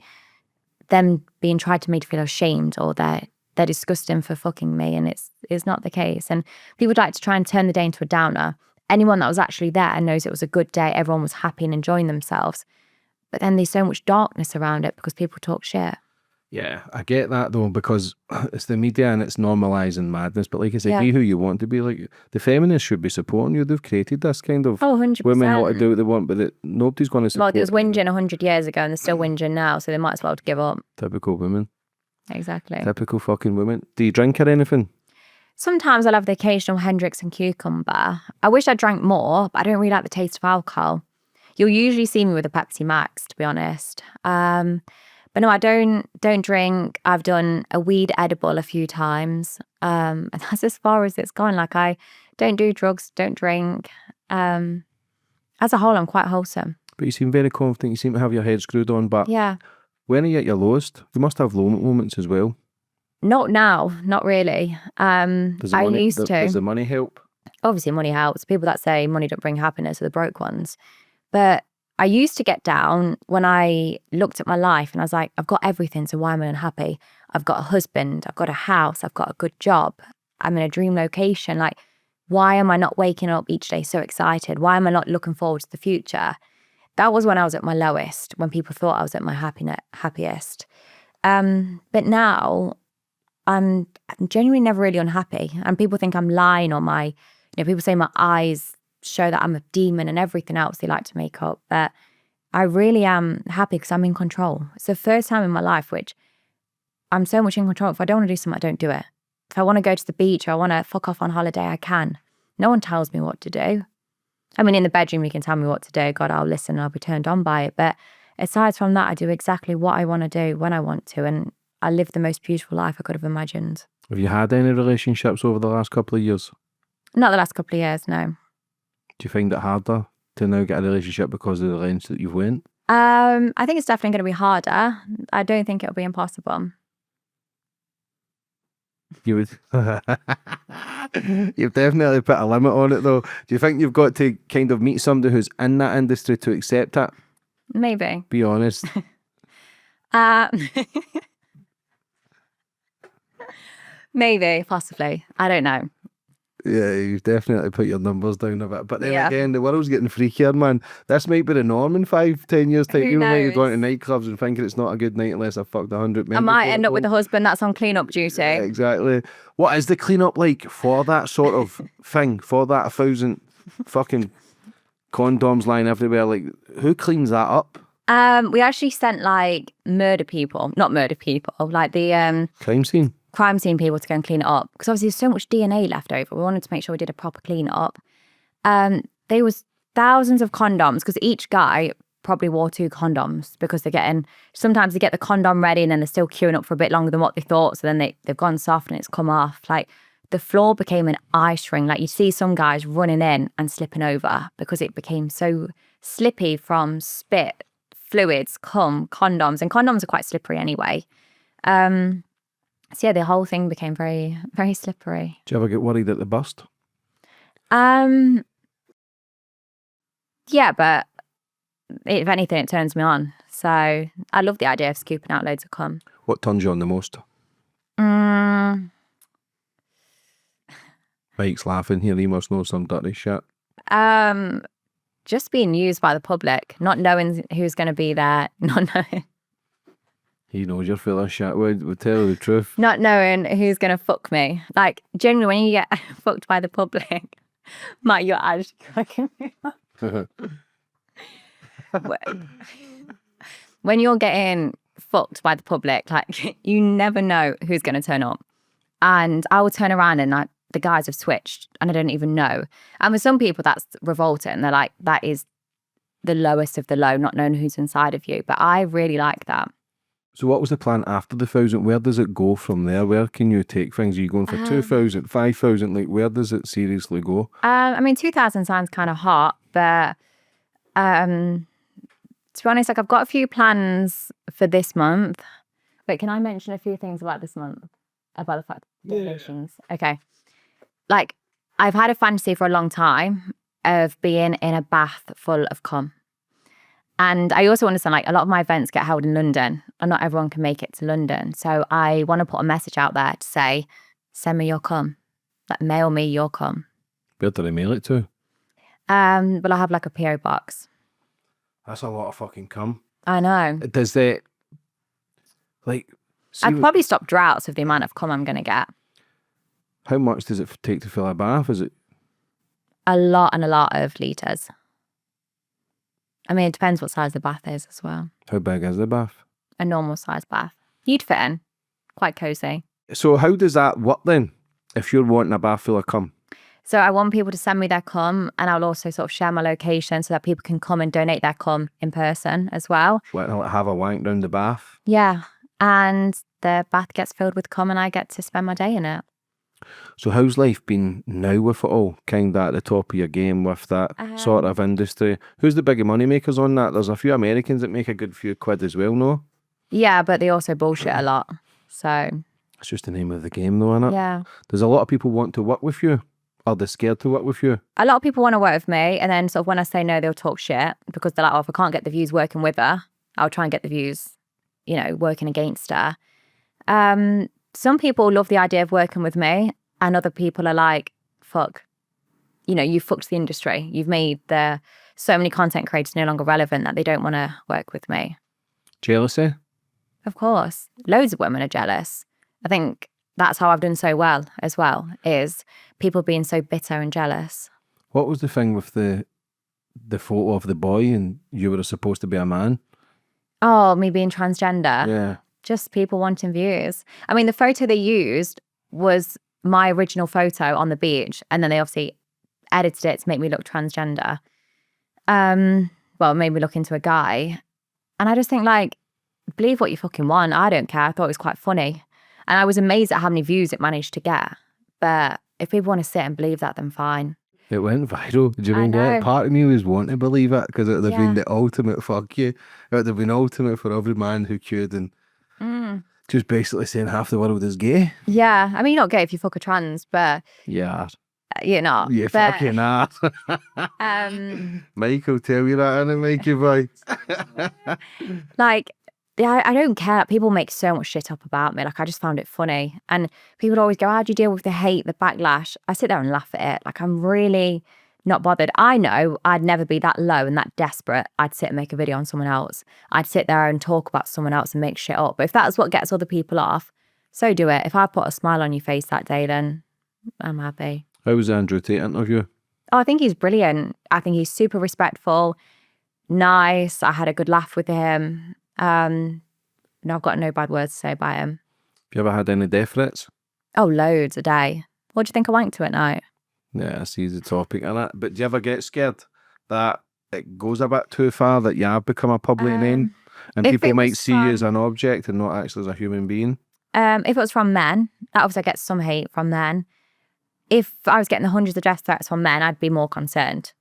them being tried to make me feel ashamed or they're disgusting for fucking me. And it's not the case. And people would like to try and turn the day into a downer. Anyone that was actually there knows it was a good day. Everyone was happy and enjoying themselves. But then there's so much darkness around it because people talk shit. Yeah, I get that though, because it's the media and it's normalising madness. But like I say, be who you want to be. Like the feminists should be supporting you. They've created this kind of 100%. Women want to do what they want, but nobody's going to support. Well, it was whinging 100 years ago and they're still whinging now, so they might as well give up. Typical women. Exactly. Typical fucking women. Do you drink or anything? Sometimes I'll have the occasional Hendrix and cucumber. I wish I drank more, but I don't really like the taste of alcohol. You'll usually see me with a Pepsi Max, to be honest. But no, I don't drink. I've done a weed edible a few times. And that's as far as it's gone. Like I don't do drugs, don't drink. As a whole, I'm quite wholesome. But you seem very confident. You seem to have your head screwed on. But yeah. When are you at your lowest? You must have low moments as well. Not now, not really. Does the money help? Obviously, money helps. People that say money don't bring happiness are the broke ones. But I used to get down when I looked at my life and I was like, I've got everything, so why am I unhappy? I've got a husband, I've got a house, I've got a good job, I'm in a dream location. Like, why am I not waking up each day so excited? Why am I not looking forward to the future? That was when I was at my lowest, when people thought I was at my happiest. But now, I'm genuinely never really unhappy. And people think I'm lying or people say my eyes show that I'm a demon and everything else they like to make up. But I really am happy because I'm in control. It's the first time in my life which I'm so much in control. If I don't want to do something, I don't do it. If I want to go to the beach or I want to fuck off on holiday, I can. No one tells me what to do. I mean, in the bedroom, you can tell me what to do. God, I'll listen and I'll be turned on by it. But aside from that, I do exactly what I want to do when I want to. And I live the most beautiful life I could have imagined. Have you had any relationships over the last couple of years? Not the last couple of years, no. Do you find it harder to now get a relationship because of the lengths that you've went? I think it's definitely going to be harder. I don't think it'll be impossible. You've definitely put a limit on it though. Do you think you've got to kind of meet somebody who's in that industry to accept it? Maybe. Be honest. Maybe, possibly. I don't know. Yeah, you've definitely put your numbers down a bit. But then Yeah. again, the world's getting freakier, man. This might be the norm in 5-10 years' time. Who People might be going to knows? nightclubs and thinking it's not a good night unless I fucked 100 men. I might before end I up with go. a husband that's on clean-up duty. Exactly. What is the clean-up like for that sort of thing? For that 1,000 fucking condoms lying everywhere? Like, who cleans that up? We actually sent like not murder people, like the Crime scene? crime scene people to go and clean it up. Because obviously there's so much DNA left over. We wanted to make sure we did a proper clean up. There was thousands of condoms because each guy probably wore 2 condoms because sometimes they get the condom ready and then they're still queuing up for a bit longer than what they thought. So then they've gone soft and it's come off. Like the floor became an ice ring. Like you see some guys running in and slipping over because it became so slippy from spit, fluids, cum, condoms. And condoms are quite slippery anyway. So yeah, the whole thing became very, very slippery. Do you ever get worried at the bust? Yeah, but if anything, it turns me on. So I love the idea of scooping out loads of cum. What turns you on the most? Mike's laughing here. He must know some dirty shit. Just being used by the public, not knowing who's going to be there, not knowing. He knows you're full of shit. We'll tell you the truth. Not knowing who's going to fuck me. Like, generally, when you get fucked by the public, Mike, you're actually cracking me up. When you're getting fucked by the public, like, you never know who's going to turn up. And I will turn around and like, the guys have switched and I don't even know. And with some people, that's revolting. They're like, that is the lowest of the low, not knowing who's inside of you. But I really like that. So what was the plan after the 1,000? Where does it go from there? Where can you take things? Are you going for 2,000, 5,000? Like, where does it seriously go? I mean, 2,000 sounds kind of hot, but to be honest, like I've got a few plans for this month. Wait, can I mention a few things about this month? About the fact donations? Okay. Like, I've had a fantasy for a long time of being in a bath full of cum. And I also understand, like, a lot of my events get held in London and not everyone can make it to London. So I want to put a message out there to say, send me your cum. Like, mail me your cum. Where do they mail it to? Well, I have like a PO box. That's a lot of fucking cum. I know. Does that, like... I'd probably stop droughts with the amount of cum I'm going to get. How much does it take to fill a bath? Is it? A lot of litres. I mean, it depends what size the bath is as well. How big is the bath? A normal size bath. You'd fit in. Quite cosy. So how does that work then? If you're wanting a bath full of cum? So I want people to send me their cum and I'll also sort of share my location so that people can come and donate their cum in person as well. Like have a wank down the bath? Yeah. And the bath gets filled with cum and I get to spend my day in it. So how's life been now with it all? Kind of at the top of your game with that sort of industry. Who's the bigger money makers on that? There's a few Americans that make a good few quid as well, no? Yeah, but they also bullshit a lot. So... It's just the name of the game though, isn't it? Yeah. Does a lot of people want to work with you? Are they scared to work with you? A lot of people want to work with me and then sort of when I say no, they'll talk shit because they're like, oh, if I can't get the views working with her, I'll try and get the views, you know, working against her. Some people love the idea of working with me and other people are like, fuck, you know, you've fucked the industry. You've made so many content creators no longer relevant that they don't want to work with me. Jealousy? Of course. Loads of women are jealous. I think that's how I've done so well as well, is people being so bitter and jealous. What was the thing with the photo of the boy and you were supposed to be a man? Oh, me being transgender? Yeah. Just people wanting views. I mean, the photo they used was my original photo on the beach and then they obviously edited it to make me look transgender. Well, it made me look into a guy. And I just think, like, believe what you fucking want. I don't care. I thought it was quite funny. And I was amazed at how many views it managed to get. But if people want to sit and believe that, then fine. It went viral. Do you mean that? Part of me was wanting to believe it because it would have been the ultimate fuck you. It would have been ultimate for every man who could. And just basically saying half the world is gay. Yeah. I mean, you're not gay if you fuck a trans, but... Yeah. You're not. You but, fucking are. Mike will tell you that, innit, Mikey boy? Like, Yeah, I don't care. People make so much shit up about me. Like, I just found it funny. And people would always go, how do you deal with the hate, the backlash? I sit there and laugh at it. Like, I'm really not bothered. I know I'd never be that low and that desperate. I'd sit and make a video on someone else. I'd sit there and talk about someone else and make shit up. But if that's what gets other people off, so do it. If I put a smile on your face that day, then I'm happy. How was the Andrew Tate interview? Oh, I think he's brilliant. I think he's super respectful, nice. I had a good laugh with him. No, I've got no bad words to say about him. Have you ever had any death threats? Oh, loads a day. What do you think I wank to at night? Yeah, I see the topic and that. But do you ever get scared that it goes a bit too far, that you have become a public name and people might see you as an object and not actually as a human being? If it was from men, obviously I get some hate from men. If I was getting the hundreds of death threats from men, I'd be more concerned.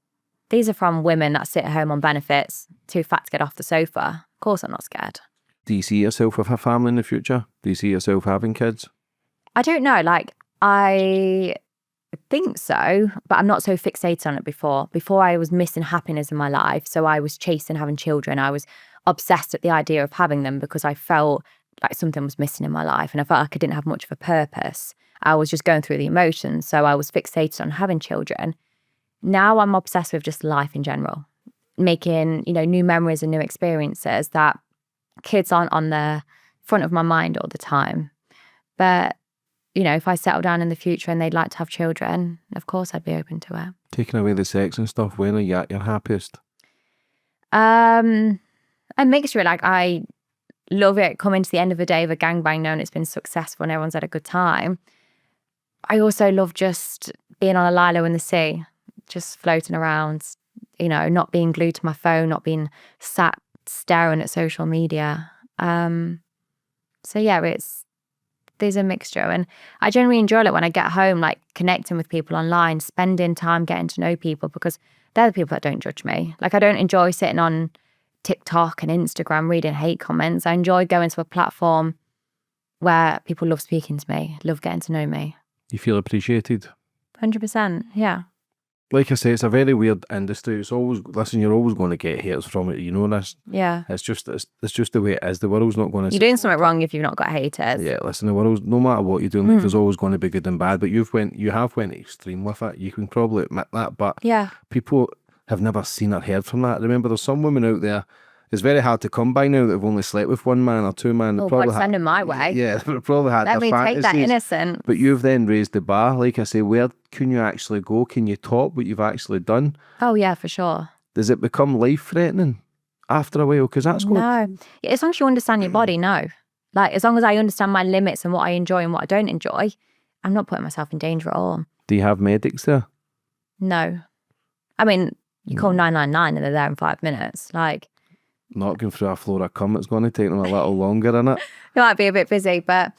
These are from women that sit at home on benefits, too fat to get off the sofa. Of course I'm not scared. Do you see yourself with a family in the future? Do you see yourself having kids? I don't know. Like, I think so, but I'm not so fixated on it before. Before, I was missing happiness in my life. So I was chasing having children. I was obsessed at the idea of having them because I felt like something was missing in my life. And I felt like I didn't have much of a purpose. I was just going through the emotions. So I was fixated on having children. Now I'm obsessed with just life in general, making, new memories and new experiences that kids aren't on the front of my mind all the time. But, if I settle down in the future and they'd like to have children, of course I'd be open to it. Taking away the sex and stuff, when are you at your happiest? A mixture. Like, I love it coming to the end of the day of a gangbang knowing it's been successful and everyone's had a good time. I also love just being on a lilo in the sea, just floating around, not being glued to my phone, not being sat staring at social media. So yeah, there's a mixture, and I generally enjoy it when I get home, like connecting with people online, spending time getting to know people, because they're the people that don't judge me. Like, I don't enjoy sitting on TikTok and Instagram reading hate comments. I enjoy going to a platform where people love speaking to me, love getting to know me. You feel appreciated? 100%, yeah. Like I say, it's a very weird industry. It's always, listen, you're always going to get haters from it. You know this. Yeah. It's just the way it is. The world's not going to... You're doing something wrong if you've not got haters. Yeah, listen, the world's, no matter what you're doing, like, there's always going to be good and bad, but you have went extreme with it. You can probably admit that, but yeah, people have never seen or heard from that. Remember, there's some women out there, it's very hard to come by now, that have only slept with one man or two men. Oh, God, send them my way. Yeah, they probably had Let their me fantasies. take that innocence. But you've then raised the bar. Like I say, where can you actually go? Can you top what you've actually done? Oh, yeah, for sure. Does it become life-threatening after a while? Because that's going... No. Yeah, as long as you understand your body, no. Like, as long as I understand my limits and what I enjoy and what I don't enjoy, I'm not putting myself in danger at all. Do you have medics there? No. I mean, you call 999 and they're there in 5 minutes. Like... Not going through a floor of cum, it's going to take them a little longer, innit? It might be a bit busy, but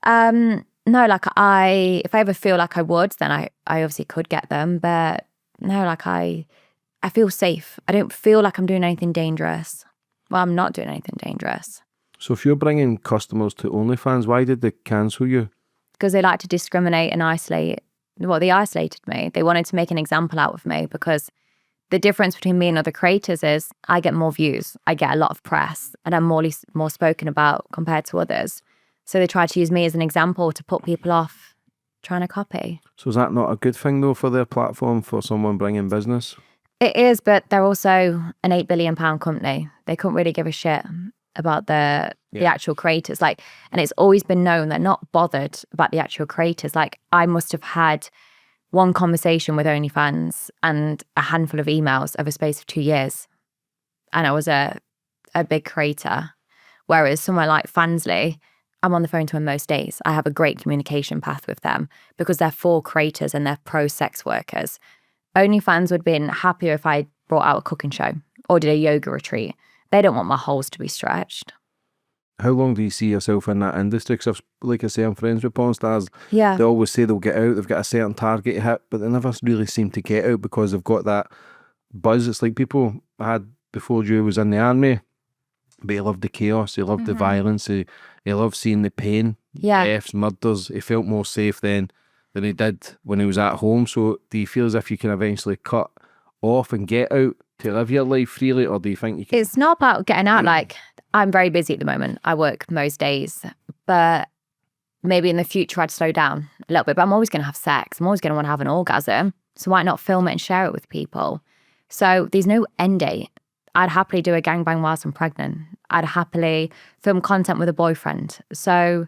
no, like if I ever feel like I would, then I obviously could get them, but no, like I feel safe. I don't feel like I'm doing anything dangerous. Well, I'm not doing anything dangerous. So if you're bringing customers to OnlyFans, why did they cancel you? Because they like to discriminate and isolate. Well, they isolated me. They wanted to make an example out of me, because the difference between me and other creators is I get more views, I get a lot of press, and I'm more spoken about compared to others. So they try to use me as an example to put people off trying to copy. So is that not a good thing, though, for their platform, for someone bringing business? It is, but they're also an £8 billion company. They couldn't really give a shit about the actual creators. Like, and it's always been known they're not bothered about the actual creators. Like, I must have had one conversation with OnlyFans and a handful of emails over a space of 2 years. And I was a big creator. Whereas somewhere like Fansly, I'm on the phone to them most days. I have a great communication path with them because they're for creators and they're pro sex workers. OnlyFans would have been happier if I brought out a cooking show or did a yoga retreat. They don't want my holes to be stretched. How long do you see yourself in that industry? Because, like I say, I'm friends with porn stars. Yeah. They always say they'll get out, they've got a certain target to hit, but they never really seem to get out because they've got that buzz. It's like people I had before you was in the army, but he loved the chaos, he loved the violence, he loved seeing the pain, deaths, murders. He felt more safe then than he did when he was at home. So do you feel as if you can eventually cut off and get out to live your life freely, or do you think you can? It's not about getting out. Like, I'm very busy at the moment. I work most days, but maybe in the future I'd slow down a little bit. But I'm always going to have sex. I'm always going to want to have an orgasm. So why not film it and share it with people? So there's no end date. I'd happily do a gangbang whilst I'm pregnant. I'd happily film content with a boyfriend. So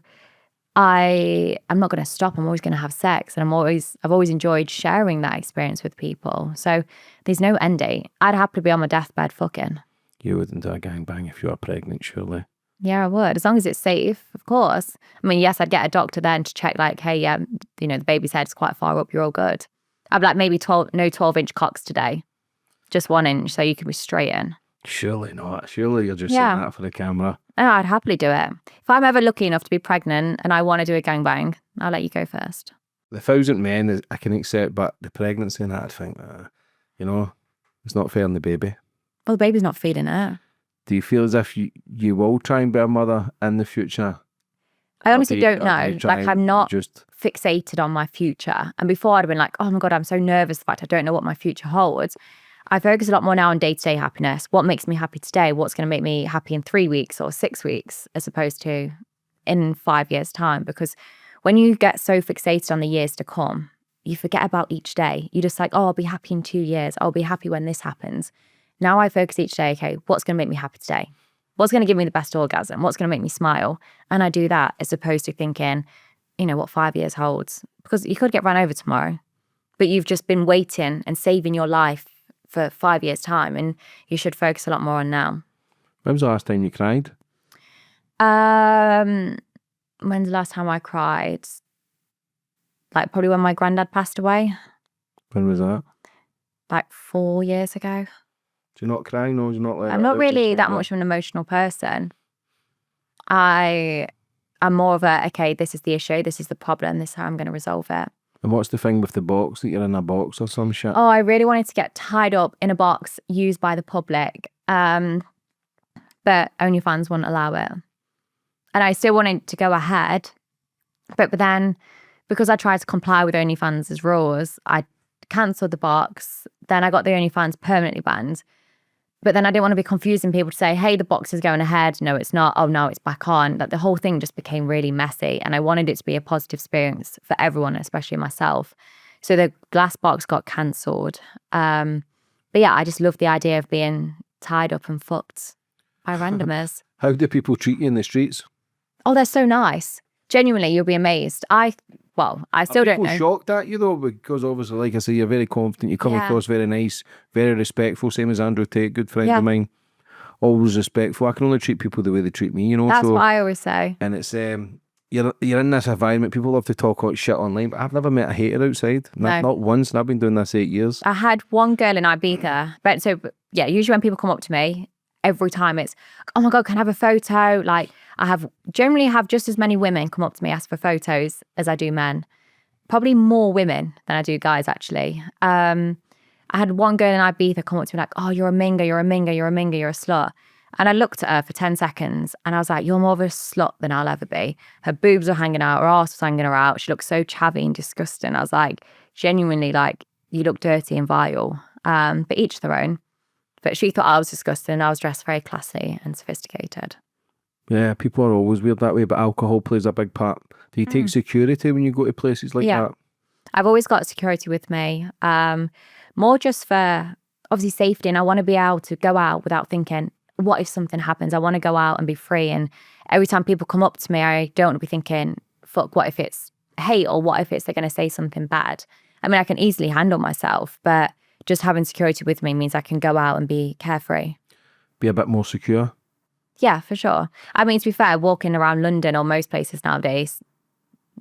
I'm not going to stop. I'm always going to have sex, and I've always enjoyed sharing that experience with people. So there's no end date. I'd happily be on my deathband fucking. You wouldn't do a gangbang if you were pregnant, surely. Yeah, I would, as long as it's safe, of course. I mean, yes, I'd get a doctor then to check, like, hey, yeah, you know, the baby's head's quite far up. You're all good. I'd be like, maybe 12-inch cocks today, just 1 inch, so you can be straight in. Surely not. Surely you're just saying that for the camera. No, I'd happily do it. If I'm ever lucky enough to be pregnant and I want to do a gangbang, I'll let you go first. The 1,000 men I can accept, but the pregnancy and that, I'd think, you know, it's not fair on the baby. Well, the baby's not feeding it. Do you feel as if you will try and be a mother in the future? I honestly don't know. Like, I'm not fixated on my future. And before I'd have been like, oh my God, I'm so nervous. The fact I don't know what my future holds. I focus a lot more now on day-to-day happiness. What makes me happy today? What's going to make me happy in 3 weeks or 6 weeks, as opposed to in 5 years' time? Because when you get so fixated on the years to come, you forget about each day. You're just like, oh, I'll be happy in 2 years. I'll be happy when this happens. Now I focus each day, okay, what's going to make me happy today? What's going to give me the best orgasm? What's going to make me smile? And I do that, as opposed to thinking, you know, what 5 years holds. Because you could get run over tomorrow, but you've just been waiting and saving your life for 5 years' time, and you should focus a lot more on now. When was the last time you cried? When's the last time I cried? Like, probably when my granddad passed away. When was that? Like 4 years ago. Do you not cry? No, do you not let I'm not really that much of an emotional person. I'm more of a, okay, this is the issue, this is the problem, this is how I'm going to resolve it. And what's the thing with the box, that you're in a box or some shit? Oh, I really wanted to get tied up in a box used by the public. But OnlyFans wouldn't allow it. And I still wanted to go ahead. But then, because I tried to comply with OnlyFans' rules, I cancelled the box. Then I got the OnlyFans permanently banned. But then I didn't want to be confusing people to say, hey, the box is going ahead. No, it's not. Oh, no, it's back on. That the whole thing just became really messy. And I wanted it to be a positive experience for everyone, especially myself. So the glass box got cancelled. But yeah, I just love the idea of being tied up and fucked by randomers. How do people treat you in the streets? Oh, they're so nice. Genuinely, you'll be amazed. I still don't know. Are people shocked at you though? Because obviously, like I say, you're very confident. You come across very nice, very respectful. Same as Andrew Tate, good friend of mine. Always respectful. I can only treat people the way they treat me, you know. That's what I always say. And it's you're in this environment. People love to talk about shit online, but I've never met a hater outside. Not once. And I've been doing this 8 years. I had one girl in Ibiza, but usually when people come up to me, every time it's, oh my God, can I have a photo? Like, I generally have just as many women come up to me, ask for photos as I do men. Probably more women than I do guys, actually. I had one girl in Ibiza come up to me like, oh, you're a minger, you're a minger, you're a minger, you're a slut. And I looked at her for 10 seconds and I was like, you're more of a slut than I'll ever be. Her boobs were hanging out, her ass was hanging her out. She looked so chavvy and disgusting. I was like, genuinely, like, you look dirty and vile. But each their own. But she thought I was disgusting and I was dressed very classy and sophisticated. Yeah, people are always weird that way, but alcohol plays a big part. Do you take security when you go to places like that? I've always got security with me. More just for, obviously, safety. And I want to be able to go out without thinking, what if something happens? I want to go out and be free. And every time people come up to me, I don't want to be thinking, fuck, what if it's hate? Or what if they're going to say something bad? I mean, I can easily handle myself, but just having security with me means I can go out and be carefree. Be a bit more secure? Yeah, for sure. I mean, to be fair, walking around London or most places nowadays,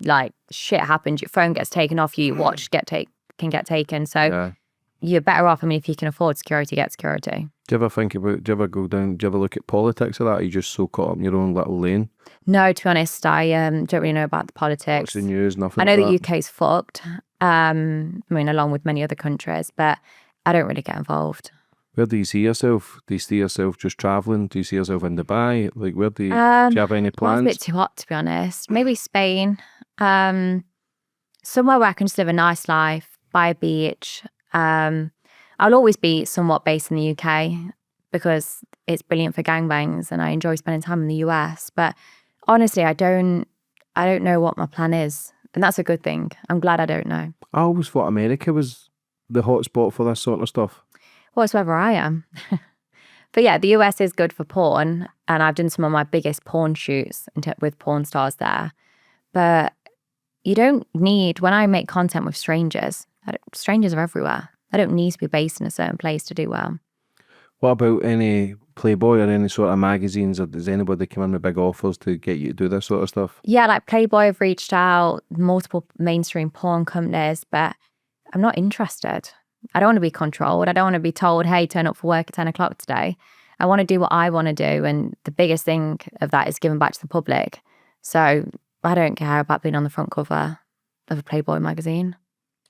like, shit happens. Your phone gets taken off you, your watch can get taken. So you're better off. I mean, if you can afford security, get security. Do you ever look at politics or that? Or are you just so caught up in your own little lane? No, to be honest, I don't really know about the politics. What's the news? Nothing. I know the UK's fucked. I mean, along with many other countries, but I don't really get involved. Where do you see yourself? Do you see yourself just travelling? Do you see yourself in Dubai? Like, where do you have any plans? Well, it's a bit too hot, to be honest. Maybe Spain. Somewhere where I can just live a nice life, by a beach. I'll always be somewhat based in the UK because it's brilliant for gangbangs and I enjoy spending time in the US. But honestly, I don't know what my plan is. And that's a good thing. I'm glad I don't know. I always thought America was the hot spot for this sort of stuff. Well, it's wherever I am. But yeah, the US is good for porn. And I've done some of my biggest porn shoots with porn stars there. But you don't need, when I make content with strangers, strangers are everywhere. I don't need to be based in a certain place to do well. What about any Playboy or any sort of magazines, or does anybody come in with big offers to get you to do this sort of stuff? Yeah, like Playboy have reached out, multiple mainstream porn companies, but I'm not interested. I don't want to be controlled. I don't want to be told, hey, turn up for work at 10 o'clock today. I want to do what I want to do. And the biggest thing of that is giving back to the public. So I don't care about being on the front cover of a Playboy magazine.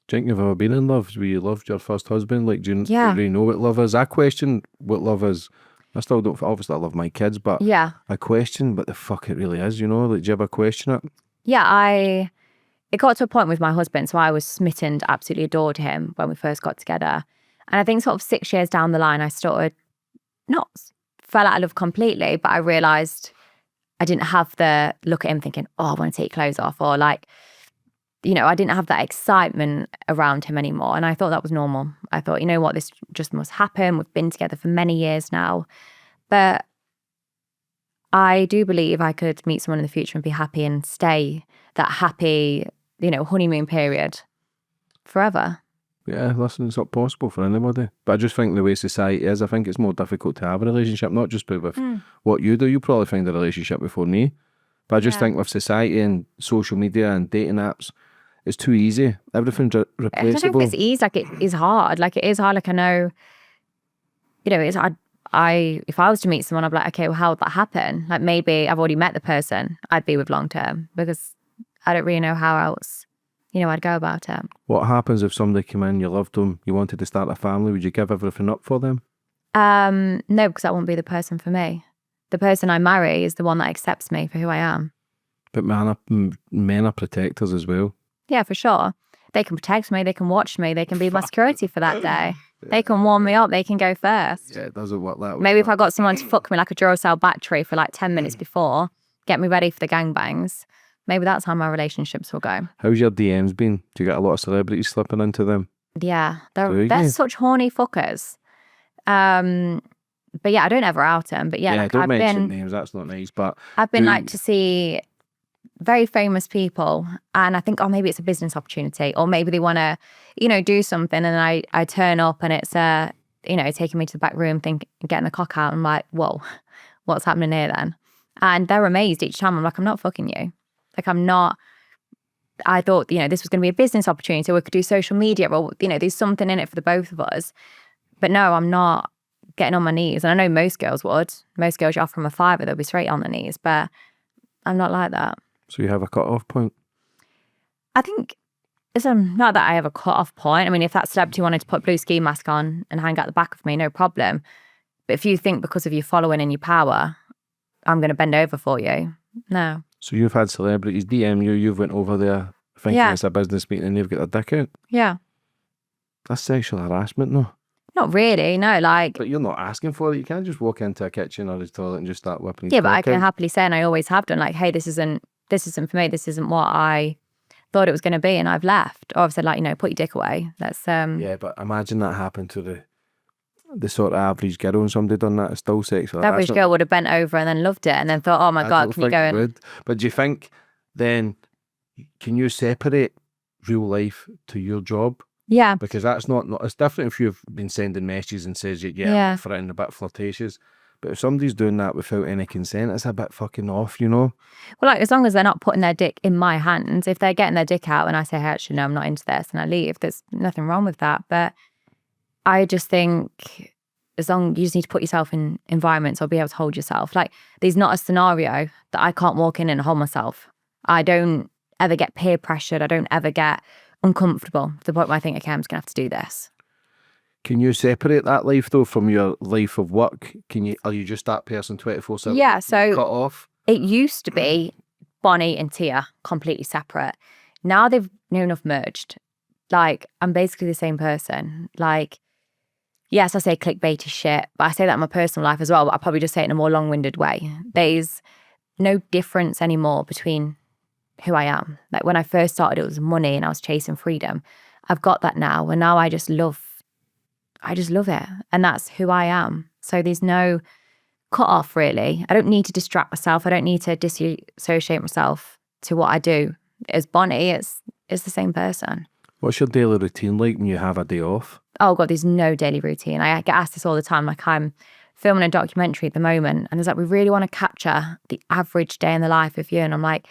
Do you think you've ever been in love? Where you loved your first husband? Like, do you really know what love is? I question what love is. I still don't, obviously I love my kids, but yeah, I question what the fuck it really is, you know? Like, do you ever question it? Yeah, it got to a point with my husband, so I was smitten, absolutely adored him when we first got together. And I think sort of 6 years down the line, I started, not fell out of love completely, but I realised I didn't have the look at him thinking, oh, I want to take clothes off, or like, you know, I didn't have that excitement around him anymore. And I thought that was normal. I thought, you know what, this just must happen. We've been together for many years now. But I do believe I could meet someone in the future and be happy and stay that happy, you know, honeymoon period forever. Yeah, listen, it's not possible for anybody. But I just think the way society is, I think it's more difficult to have a relationship, not just with what you do. You probably find a relationship before me. But I just think with society and social media and dating apps, it's too easy. Everything's replaceable. I don't know if it's easy. Like, it is hard. Like, it is hard. Like, I know, you know, it's if I was to meet someone, I'd be like, okay, well, how would that happen? Like, maybe I've already met the person I'd be with long term, because I don't really know how else, you know, I'd go about it. What happens if somebody came in, you loved them, you wanted to start a family? Would you give everything up for them? No, because that won't be the person for me. The person I marry is the one that accepts me for who I am. But men are protectors as well. Yeah, for sure. They can protect me, they can watch me, they can be my security for that day. They can warm me up, they can go first. Yeah, it doesn't work that way. Maybe if I got someone to fuck me like a Duracell battery for like 10 minutes before, get me ready for the gangbangs, maybe that's how my relationships will go. How's your DMs been? Do you get a lot of celebrities slipping into them? Yeah, they're such horny fuckers. But yeah, I don't ever out them. But yeah, like, don't mention names, that's not nice. But I've been like to see very famous people, and I think, oh, maybe it's a business opportunity, or maybe they want to, you know, do something, and I turn up and it's you know, taking me to the back room, getting the cock out, and I'm like, whoa, what's happening here then? And they're amazed each time. I'm like, I'm not fucking you. Like, I'm not. I thought, you know, this was going to be a business opportunity, or we could do social media, or, you know, there's something in it for the both of us. But no, I'm not getting on my knees. And I know most girls would. Most girls, you offer them a fiver, they'll be straight on their knees. But I'm not like that. So you have a cut-off point? I think it's not that I have a cut-off point. I mean, if that celebrity wanted to put a blue ski mask on and hang out the back of me, no problem. But if you think because of your following and your power, I'm going to bend over for you, no. So you've had celebrities DM you, you've went over there thinking it's a business meeting and you've got their dick out? Yeah. That's sexual harassment, no? Not really, no, like... But you're not asking for it. You can't just walk into a kitchen or his toilet and just start whipping his Yeah, but I can out. happily say, and I always have done, like, hey, this isn't for me, this isn't what I thought it was going to be, and I've left. Or I've said, like, you know, put your dick away. That's Yeah, but imagine that happened to the sort of average girl, and somebody done that, it's still sexual. The average girl would have bent over and then loved it and then thought, oh my God, can you go in? But do you think then, can you separate real life to your job? Yeah. Because that's not it's different if you've been sending messages and says, yeah, threatening, a bit flirtatious. But if somebody's doing that without any consent, it's a bit fucking off, you know? Well, like, as long as they're not putting their dick in my hands, if they're getting their dick out and I say, hey, actually, no, I'm not into this, and I leave, there's nothing wrong with that. But I just think as long you just need to put yourself in environments or be able to hold yourself. Like, there's not a scenario that I can't walk in and hold myself. I don't ever get peer pressured. I don't ever get uncomfortable to the point where I think, okay, I'm just going to have to do this. Can you separate that life though from your life of work? Are you just that person 24/7? Yeah, so cut off? It used to be Bonnie and Tia completely separate. Now they've near enough merged. Like, I'm basically the same person. Like, yes, I say clickbaity shit, but I say that in my personal life as well, but I probably just say it in a more long-winded way. There's no difference anymore between who I am. Like when I first started, it was money and I was chasing freedom. I've got that now, and now I just love it. And that's who I am. So there's no cut off really. I don't need to distract myself. I don't need to dissociate myself to what I do. As Bonnie, it's the same person. What's your daily routine like when you have a day off? Oh God, there's no daily routine. I get asked this all the time. Like I'm filming a documentary at the moment and it's like, we really want to capture the average day in the life of you. And I'm like,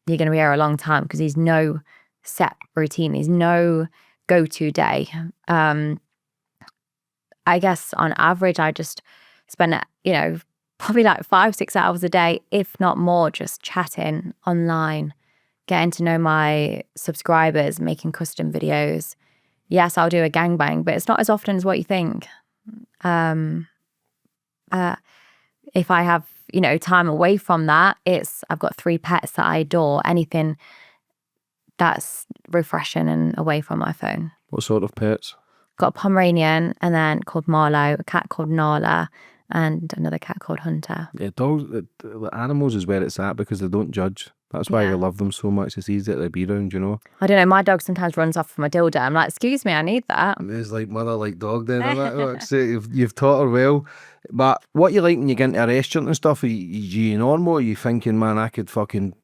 you're going to be here a long time because there's no set routine. There's no go-to day. I guess on average, I just spend, probably like 5-6 hours a day, if not more, just chatting online, getting to know my subscribers, making custom videos. Yes, I'll do a gangbang, but it's not as often as what you think. If I have, time away from that, I've got 3 pets that I adore. Anything that's refreshing and away from my phone. What sort of pets? Got a Pomeranian and then called Marlo, a cat called Nala, and another cat called Hunter. Yeah, dogs, the animals is where it's at because they don't judge. That's why we love them so much. It's easy to be around, I don't know, my dog sometimes runs off from a dildo. I'm like, excuse me, I need that. It's like mother, like dog then. You've taught her well. But what you like when you get into a restaurant and stuff, are you normal? Are you thinking, man, I could fucking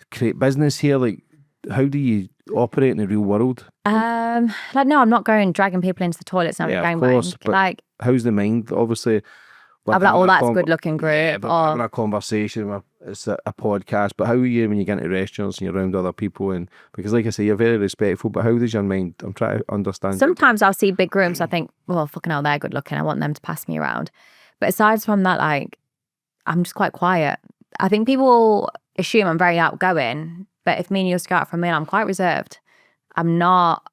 create business here? Like, how do you operate in the real world? No, I'm not going dragging people into the toilets and having a gangbang. Like, how's the mind? Obviously, I'm like, oh, that's a good looking group. Yeah, but having a conversation, it's a podcast. But how are you when you get into restaurants and you're around other people? And because, like I say, you're very respectful. But how does your mind? I'm trying to understand. Sometimes I'll see big rooms. I think, well, fucking hell, they're good looking. I want them to pass me around. But aside from that, like, I'm just quite quiet. I think people assume I'm very outgoing. But if me and you go out for a meal, I'm quite reserved. I'm not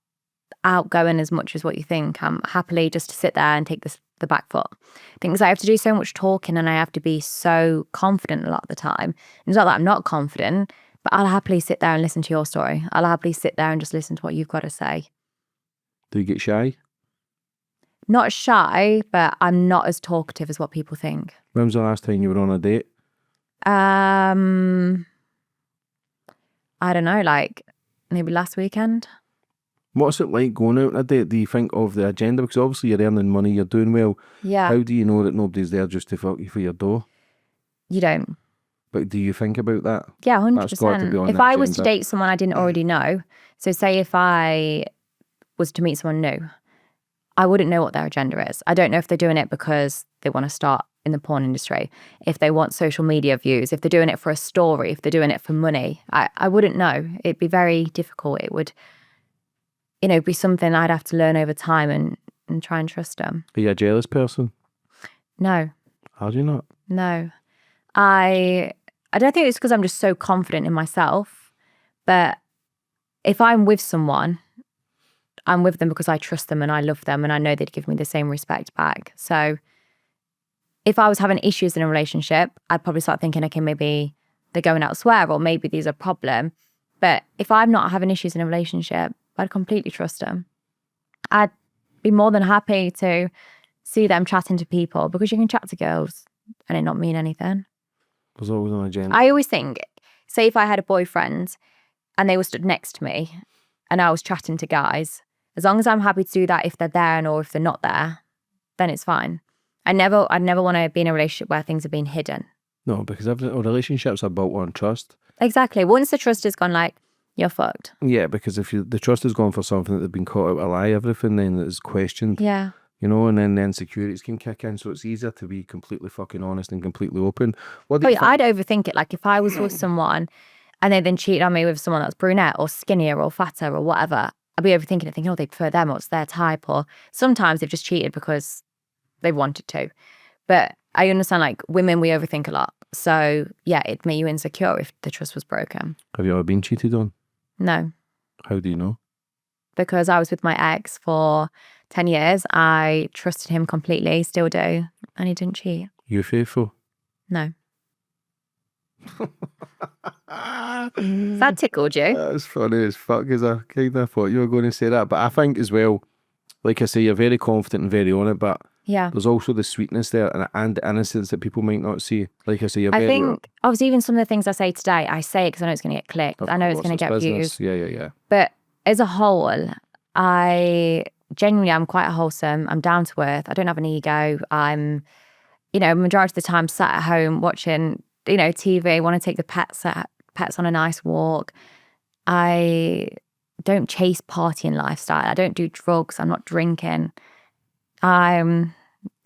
outgoing as much as what you think. I'm happily just to sit there and take the back foot. I think because I have to do so much talking and I have to be so confident a lot of the time. And it's not that I'm not confident, but I'll happily sit there and listen to your story. I'll happily sit there and just listen to what you've got to say. Do you get shy? Not shy, but I'm not as talkative as what people think. When was the last time you were on a date? I don't know, like maybe last weekend. What's it like going out on a date? Do you think of the agenda? Because obviously you're earning money, you're doing well. Yeah. How do you know that nobody's there just to fuck you for your dough? You don't. But do you think about that? Yeah, 100%. That's got to be on if I was to date someone I didn't already know, so say if I was to meet someone new, I wouldn't know what their agenda is. I don't know if they're doing it because they want to start in the porn industry, if they want social media views, if they're doing it for a story, if they're doing it for money. I wouldn't know. It'd be very difficult. It would, be something I'd have to learn over time and try and trust them. Are you a jealous person? No. How do you not? No. I don't think it's because I'm just so confident in myself, but if I'm with someone, I'm with them because I trust them and I love them and I know they'd give me the same respect back. So if I was having issues in a relationship, I'd probably start thinking, okay, maybe they're going elsewhere or maybe there's a problem. But if I'm not having issues in a relationship, I'd completely trust them. I'd be more than happy to see them chatting to people because you can chat to girls and it not mean anything. There's always an agenda. I always think, say if I had a boyfriend and they were stood next to me and I was chatting to guys, as long as I'm happy to do that if they're there and or if they're not there, then it's fine. I'd never want to be in a relationship where things are being hidden. No, because relationships are built on trust. Exactly. Once the trust is gone, like, you're fucked. Yeah, because if the trust is gone for something that they've been caught out a lie, everything then is questioned. Yeah. And then the insecurities can kick in, so it's easier to be completely fucking honest and completely open. I'd overthink it. Like if I was with someone and they then cheated on me with someone that's brunette or skinnier or fatter or whatever, I'd be overthinking it, thinking, oh, they prefer them or it's their type. Or sometimes they've just cheated because they wanted to. But I understand, like, women, we overthink a lot. So, yeah, it'd make you insecure if the trust was broken. Have you ever been cheated on? No. How do you know? Because I was with my ex for 10 years. I trusted him completely, still do. And he didn't cheat. You faithful? No. That tickled you? That's funny as fuck, because I kind of thought you were going to say that. But I think as well, like I say, you're very confident and very on it, but Yeah. There's also the sweetness there and the innocence that people might not see. Like I say, you're I think, obviously, even some of the things I say today, I say it because I know it's going to get clicked. I know it's going to get business. views. Yeah. But as a whole, I'm quite wholesome. I'm down to earth. I don't have an ego. I'm, majority of the time sat at home watching, TV, want to take the pets on a nice walk. I don't chase partying lifestyle. I don't do drugs. I'm not drinking. I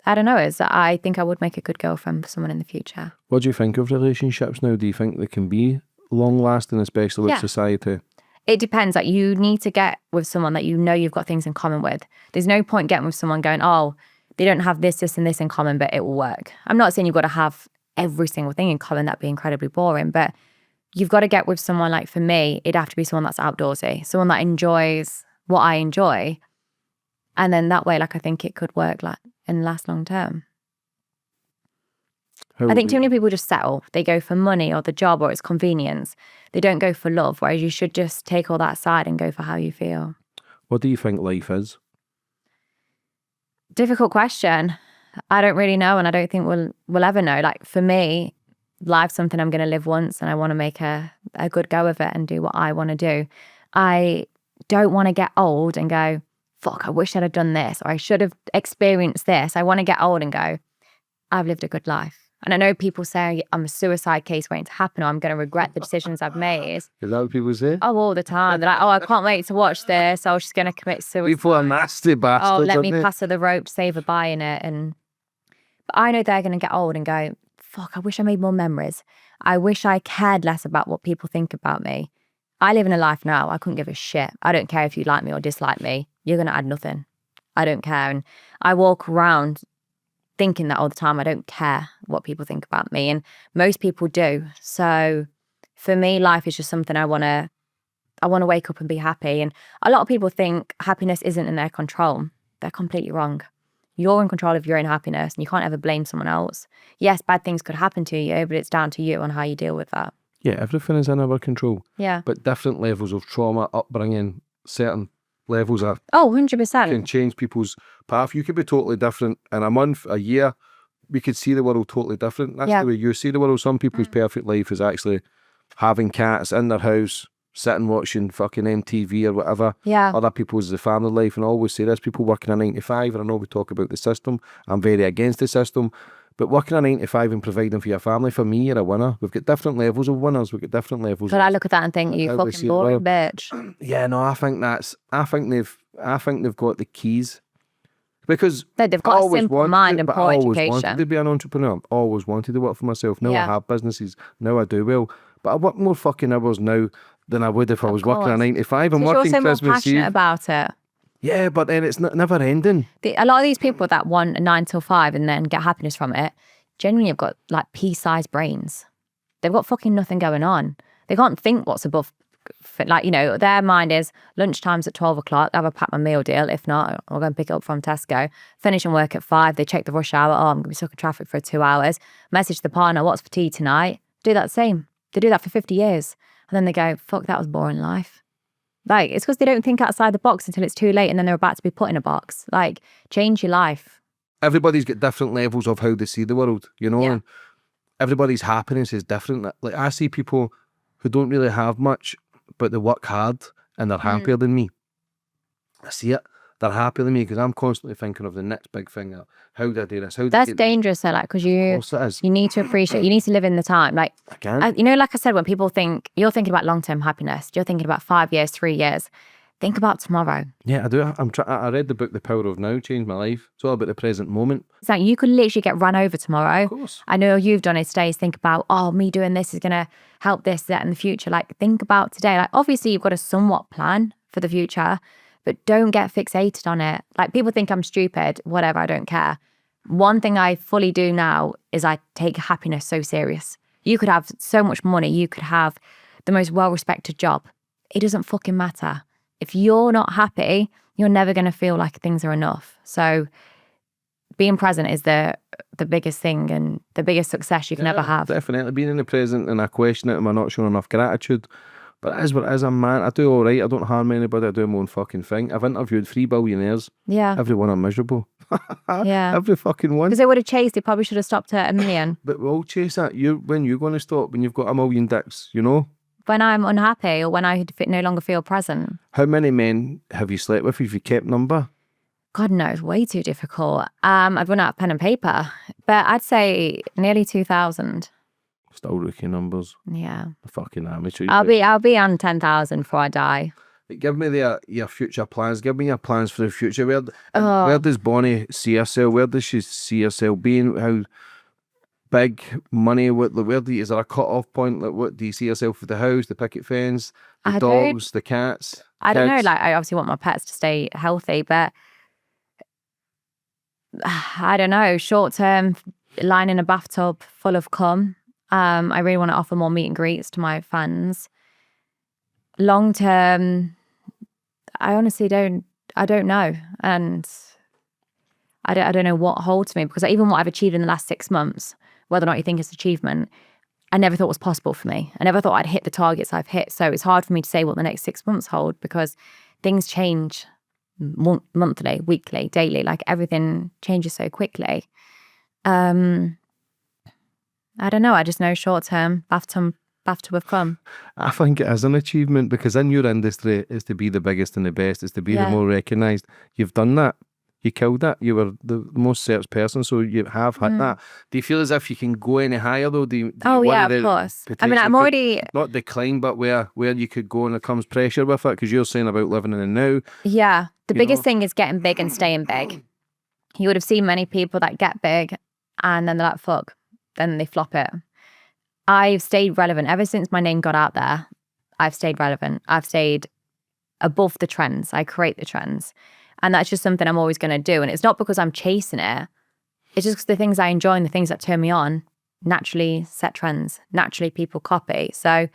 don't know. I think I would make a good girlfriend for someone in the future. What do you think of relationships now? Do you think they can be long lasting, especially with society? It depends. Like, you need to get with someone that you've got things in common with. There's no point getting with someone going, oh, they don't have this, and this in common, but it will work. I'm not saying you've got to have every single thing in common. That'd be incredibly boring. But you've got to get with someone, like for me, it'd have to be someone that's outdoorsy, someone that enjoys what I enjoy. And then that way, like, I think it could work and last long term. I think too many people just settle. They go for money or the job or it's convenience. They don't go for love, whereas you should just take all that aside and go for how you feel. What do you think life is? Difficult question. I don't really know, and I don't think we'll ever know. Like, for me, life's something I'm going to live once, and I want to make a good go of it and do what I want to do. I don't want to get old and go, fuck, I wish I'd have done this, or I should have experienced this. I want to get old and go, I've lived a good life. And I know people say I'm a suicide case waiting to happen, or I'm going to regret the decisions I've made. Is that what people say? Oh, all the time. They're like, oh, I can't wait to watch this. I was just going to commit suicide. People are nasty bastards. Oh, let me they? pass her the rope to save her by in it. But I know they're going to get old and go, fuck, I wish I made more memories. I wish I cared less about what people think about me. I live in a life now, I couldn't give a shit. I don't care if you like me or dislike me. You're going to add nothing. I don't care. And I walk around thinking that all the time. I don't care what people think about me, and most people do. So for me, life is just something I want to wake up and be happy. And a lot of people think happiness isn't in their control. They're completely wrong. You're in control of your own happiness, and you can't ever blame someone else. Yes, bad things could happen to you, but it's down to you on how you deal with that. Yeah, everything is in our control. Yeah. But different levels of trauma, upbringing, certain levels of 100%. can change people's path. You could be totally different in a month, a year. We could see the world totally different. That's the way you see the world. Some people's perfect life is actually having cats in their house, sitting watching fucking MTV or whatever. Yeah. Other people's the family life, and I always say this, people working a 9 to 5, and I know we talk about the system. I'm very against the system. But working a 9 to 5 and providing for your family, for me, you're a winner. We've got different levels of winners. We've got different levels. But I look at that and think, you fucking boring bitch. Yeah, no, I think they've got the keys. Because they've got a simple mind and poor education. I always wanted to be an entrepreneur. I always wanted to work for myself. Now I have businesses. Now I do well. But I work more fucking hours now than I would if I was working a 9 to 5. I'm working you're also Christmas more passionate Eve. about it. Yeah, but then it's never ending. A lot of these people that want a 9 till 5 and then get happiness from it, genuinely have got like pea-sized brains. They've got fucking nothing going on. They can't think what's above, their mind is lunchtime's at 12 o'clock, have a pack my meal deal. If not, I'll go and pick it up from Tesco. Finish and work at 5. They check the rush hour. Oh, I'm going to be stuck in traffic for 2 hours. Message the partner, what's for tea tonight? Do that same. They do that for 50 years. And then they go, fuck, that was boring life. Like, it's because they don't think outside the box until it's too late and then they're about to be put in a box. Like, change your life. Everybody's got different levels of how they see the world, and everybody's happiness is different. Like, I see people who don't really have much, but they work hard and they're happier than me. I see it. They're happier than me because I'm constantly thinking of the next big thing. How do I do this? That's dangerous, though, because you need to appreciate, you need to live in the time. Like, I can't. Like I said, when people think, you're thinking about long-term happiness, you're thinking about 5 years, 3 years. Think about tomorrow. Yeah, I do. I read the book The Power of Now, changed my life. It's all about the present moment. It's like you could literally get run over tomorrow. Of course. I know you've done it today. Think about, me doing this is going to help this, that in the future. Like, think about today. Like, obviously you've got to somewhat plan for the future, but don't get fixated on it. Like, people think I'm stupid, whatever, I don't care. One thing I fully do now is I take happiness so serious. You could have so much money. You could have the most well-respected job. It doesn't fucking matter. If you're not happy, you're never going to feel like things are enough. So being present is the biggest thing and the biggest success you can ever have. Definitely. Being in the present, and I question it, am I not showing enough gratitude? But as what it is, I'm man. I do all right. I don't harm anybody. I do my own fucking thing. I've interviewed 3 billionaires. Yeah. Everyone are miserable. Yeah. Every fucking one. Because they would have chased, they probably should have stopped at 1 million. But we'll chase that. When you're going to stop, when you've got 1 million dicks, you know? When I'm unhappy or when I no longer feel present. How many men have you slept with if you kept number? God knows, way too difficult. I'd run out of pen and paper, but I'd say nearly 2,000. Still rookie numbers. Yeah. Fucking amateur. I'll be on 10,000 before I die. Give me your future plans. Give me your plans for the future. Where does Bonnie see herself? Where does she see herself being? How big money? Is there a cut-off point? Like, what do you see yourself with the house, the picket fence, the dogs, the cats? I don't know. Like, I obviously want my pets to stay healthy, but I don't know. Short term, lying in a bathtub full of cum. I really want to offer more meet and greets to my fans. Long term, I honestly don't know. And I don't know what holds me, because even what I've achieved in the last 6 months, whether or not you think it's achievement, I never thought was possible for me. I never thought I'd hit the targets I've hit. So it's hard for me to say what the next 6 months hold, because things change monthly, weekly, daily. Like, everything changes so quickly. I don't know. I just know short term, bathtub of cum. I think it is an achievement, because in your industry, it's to be the biggest and the best. It's to be the more recognised. You've done that. You killed that. You were the most searched person, so you have hit that. Do you feel as if you can go any higher, though? Of course. I mean, I'm already... Not decline, but where you could go, and there comes pressure with it, because you're saying about living in the now. Yeah. The biggest thing is getting big and staying big. You would have seen many people that get big, and then they're like, fuck. Then they flop it. I've stayed relevant. Ever since my name got out there, I've stayed relevant. I've stayed above the trends. I create the trends. And that's just something I'm always going to do. And it's not because I'm chasing it. It's just because the things I enjoy and the things that turn me on naturally set trends. Naturally, people copy. So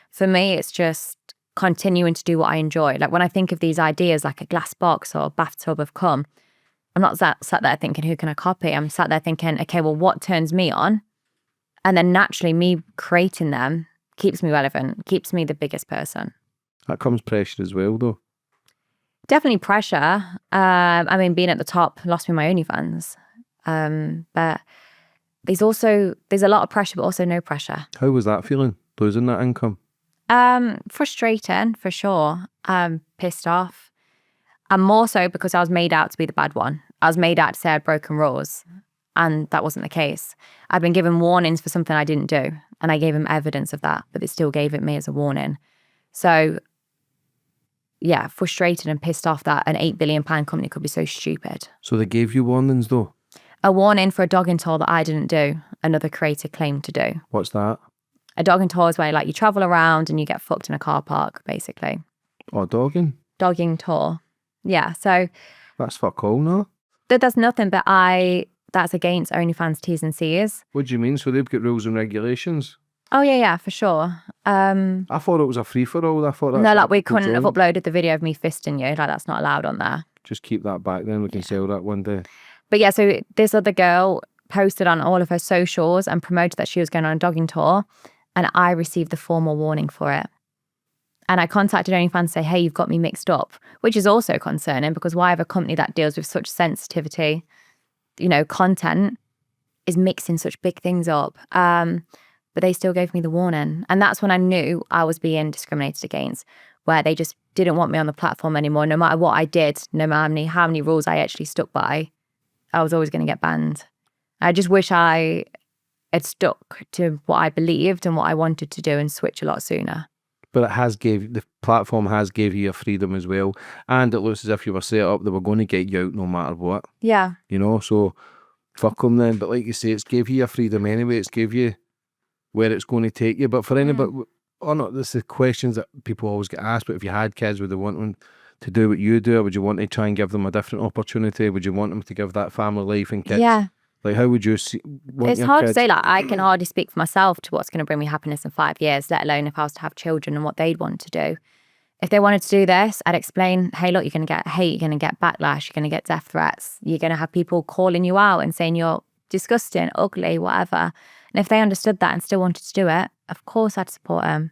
for me, it's just continuing to do what I enjoy. Like, when I think of these ideas, like a glass box or a bathtub of cum, I'm not sat there thinking, who can I copy? I'm sat there thinking, okay, well, what turns me on? And then naturally, me creating them keeps me relevant, keeps me the biggest person. That comes pressure as well, though. Definitely pressure. I mean, being at the top lost me my OnlyFans. But there's a lot of pressure, but also no pressure. How was that feeling, losing that income? Frustrating, for sure. Pissed off. And more so because I was made out to be the bad one. I was made out to say I'd broken rules. And that wasn't the case. I'd been given warnings for something I didn't do. And I gave them evidence of that, but they still gave it me as a warning. So, yeah, frustrated and pissed off that an £8 billion company could be so stupid. So they gave you warnings, though? A warning for a dogging tour that I didn't do, another creator claimed to do. What's that? A dogging tour is where, like, you travel around and you get fucked in a car park, basically. Oh, dogging? Dogging tour. Yeah, so... That's fuck all, no? That's nothing, but that's against OnlyFans T's and C's. What do you mean? So they've got rules and regulations? Oh, yeah, for sure. I thought it was a free-for-all. I thought no, like, we couldn't have uploaded the video of me fisting you. Like, that's not allowed on there. Just keep that back then. We can sell that one day. But yeah, so this other girl posted on all of her socials and promoted that she was going on a dogging tour, and I received the formal warning for it. And I contacted OnlyFans to say, hey, you've got me mixed up, which is also concerning, because why have a company that deals with such sensitivity, content, is mixing such big things up? But they still gave me the warning. And that's when I knew I was being discriminated against, where they just didn't want me on the platform anymore. No matter what I did, no matter how many rules I actually stuck by, I was always going to get banned. I just wish I had stuck to what I believed and what I wanted to do and switch a lot sooner. But the platform has gave you your freedom as well. And it looks as if you were set up, they were going to get you out no matter what. Yeah. So fuck them then. But like you say, it's gave you your freedom anyway. It's gave you where it's going to take you. But for anybody, this is questions that people always get asked, but if you had kids, would they want them to do what you do? Or would you want to try and give them a different opportunity? Would you want them to give that family life and kids? Yeah. Like, how would you see? It's hard to say. Like, I can hardly speak for myself to what's going to bring me happiness in 5 years, let alone if I was to have children and what they'd want to do. If they wanted to do this, I'd explain, hey, look, you're going to get hate, you're going to get backlash, you're going to get death threats, you're going to have people calling you out and saying you're disgusting, ugly, whatever. And if they understood that and still wanted to do it, of course I'd support them.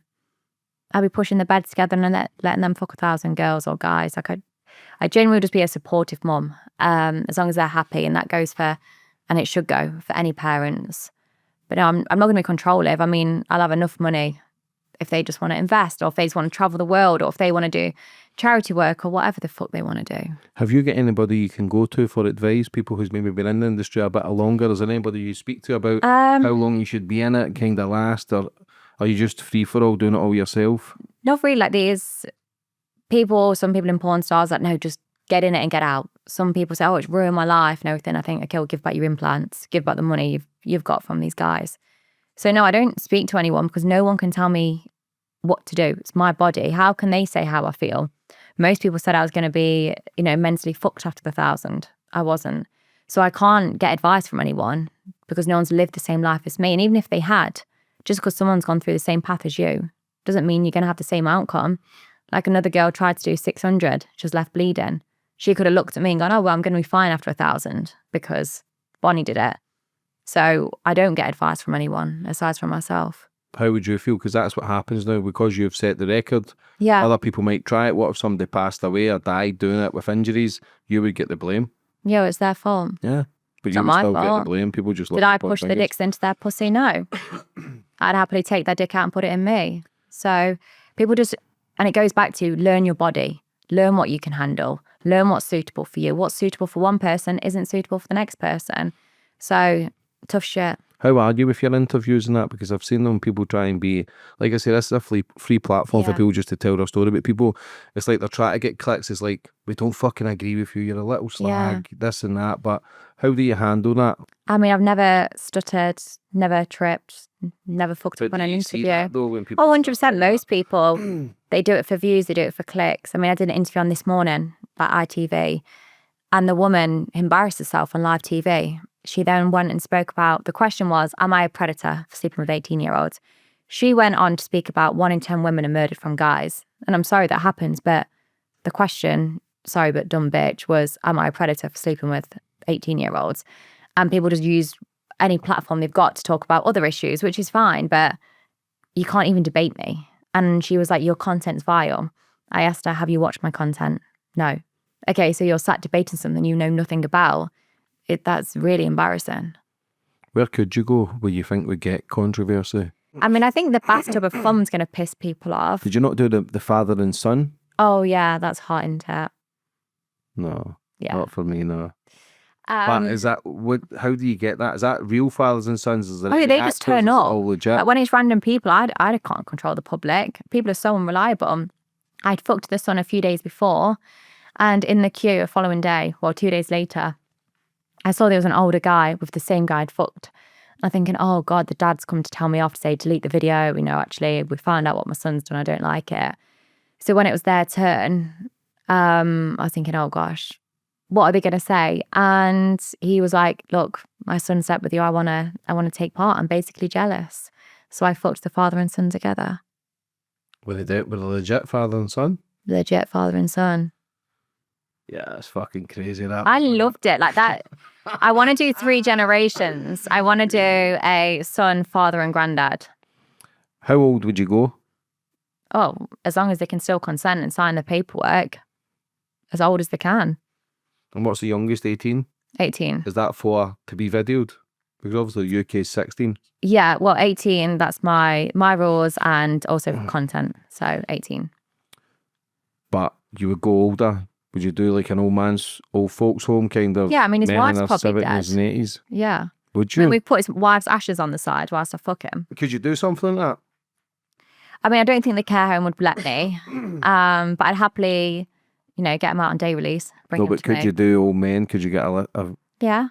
I'd be pushing the bed together and letting them fuck 1,000 girls or guys. Like, I genuinely just be a supportive mum, as long as they're happy, and that goes for, and it should go for any parents. But no, I'm not going to be controlling. I mean, I'll have enough money if they just want to invest, or if they just want to travel the world, or if they want to do charity work, or whatever the fuck they want to do. Have you got anybody you can go to for advice? People who's maybe been in the industry a bit longer? Is there anybody you speak to about how long you should be in it, kind of last, or are you just free for all, doing it all yourself? Not really. Like these people, some people in porn stars that no, just get in it and get out. Some people say, oh, it's ruined my life and everything. I think, okay, well, give back your implants, give back the money you've got from these guys. So no, I don't speak to anyone because no one can tell me what to do. It's my body. How can they say how I feel? Most people said I was going to be, mentally fucked after the 1,000. I wasn't. So I can't get advice from anyone because no one's lived the same life as me. And even if they had, just because someone's gone through the same path as you, doesn't mean you're going to have the same outcome. Like another girl tried to do 600, she was left bleeding. She could have looked at me and gone, oh, well, I'm going to be fine after 1,000 because Bonnie did it. So I don't get advice from anyone aside from myself. How would you feel? Because that's what happens now, because you've set the record. Yeah. Other people might try it. What if somebody passed away or died doing it with injuries? You would get the blame. Yeah, it's their fault. Yeah. But you Not would my still get the fault. blame. People just look Did I at push the fingers. dicks into their pussy? No. I'd happily take their dick out and put it in me. So people just, and it goes back to learn your body, learn what you can handle, learn what's suitable for you. What's suitable for one person isn't suitable for the next person. So tough shit. How are you with your interviews and that? Because I've seen them, people try and be, like I say, this is a free platform for Yeah. people just to tell their story. But people, it's like they're trying to get clicks. It's like, we don't fucking agree with you. You're a little slag, this and that. But how do you handle that? I mean, I've never stuttered, never tripped, never fucked up But on an do you see interview. that, though, when people Oh, start 100%. Most people, they do it for views, they do it for clicks. I mean, I did an interview on This Morning by ITV, and the woman embarrassed herself on live TV. She then went and spoke about, the question was, am I a predator for sleeping with 18-year-olds? She went on to speak about 1 in 10 women are murdered from guys. And I'm sorry that happens, but the question, sorry but dumb bitch, was, am I a predator for sleeping with 18-year-olds? And people just use any platform they've got to talk about other issues, which is fine, but you can't even debate me. And she was like, your content's vile. I asked her, have you watched my content? No. Okay, so you're sat debating something you know nothing about. That's really embarrassing. Where could you go where you think would get controversy? I mean, I think the bathtub of fun's going to piss people off. Did you not do the father and son? Oh, yeah, that's hot, isn't it? No, Yeah. not for me, no. But is that, how do you get that? Is that real fathers and sons? Is it Oh, yeah, they just turn up. all legit? Like, when it's random people, I can't control the public. People are so unreliable. I'd fucked the son a few days before, and in the queue the following day, well, 2 days later, I saw there was an older guy with the same guy I'd fucked. I'm thinking, oh God, the dad's come to tell me off to say, delete the video. Actually, we found out what my son's done. I don't like it. So when it was their turn, I was thinking, oh gosh, what are they going to say? And he was like, look, my son slept with you. I want to take part. I'm basically jealous. So I fucked the father and son together. Were they with a legit father and son? Legit father and son. Yeah, that's fucking crazy. That I loved it. Like that. I want to do 3 generations. I want to do a son, father, and granddad. How old would you go? Oh, as long as they can still consent and sign the paperwork. As old as they can. And what's the youngest, 18? 18. Is that for to be videoed? Because obviously UK is 16. Yeah, well, 18, that's my rules, and also for content. So 18. But you would go older. Would you do like an old folks home kind of? Yeah, I mean, his men wife's in their probably 70s dead. and 80s? Yeah. Would I mean, you? we put his wife's ashes on the side whilst I fuck him. Could you do something like that? I mean, I don't think the care home would let me. But I'd happily, get him out on day release. Bring No, him but to could me. you do old men? Could you get a Yeah.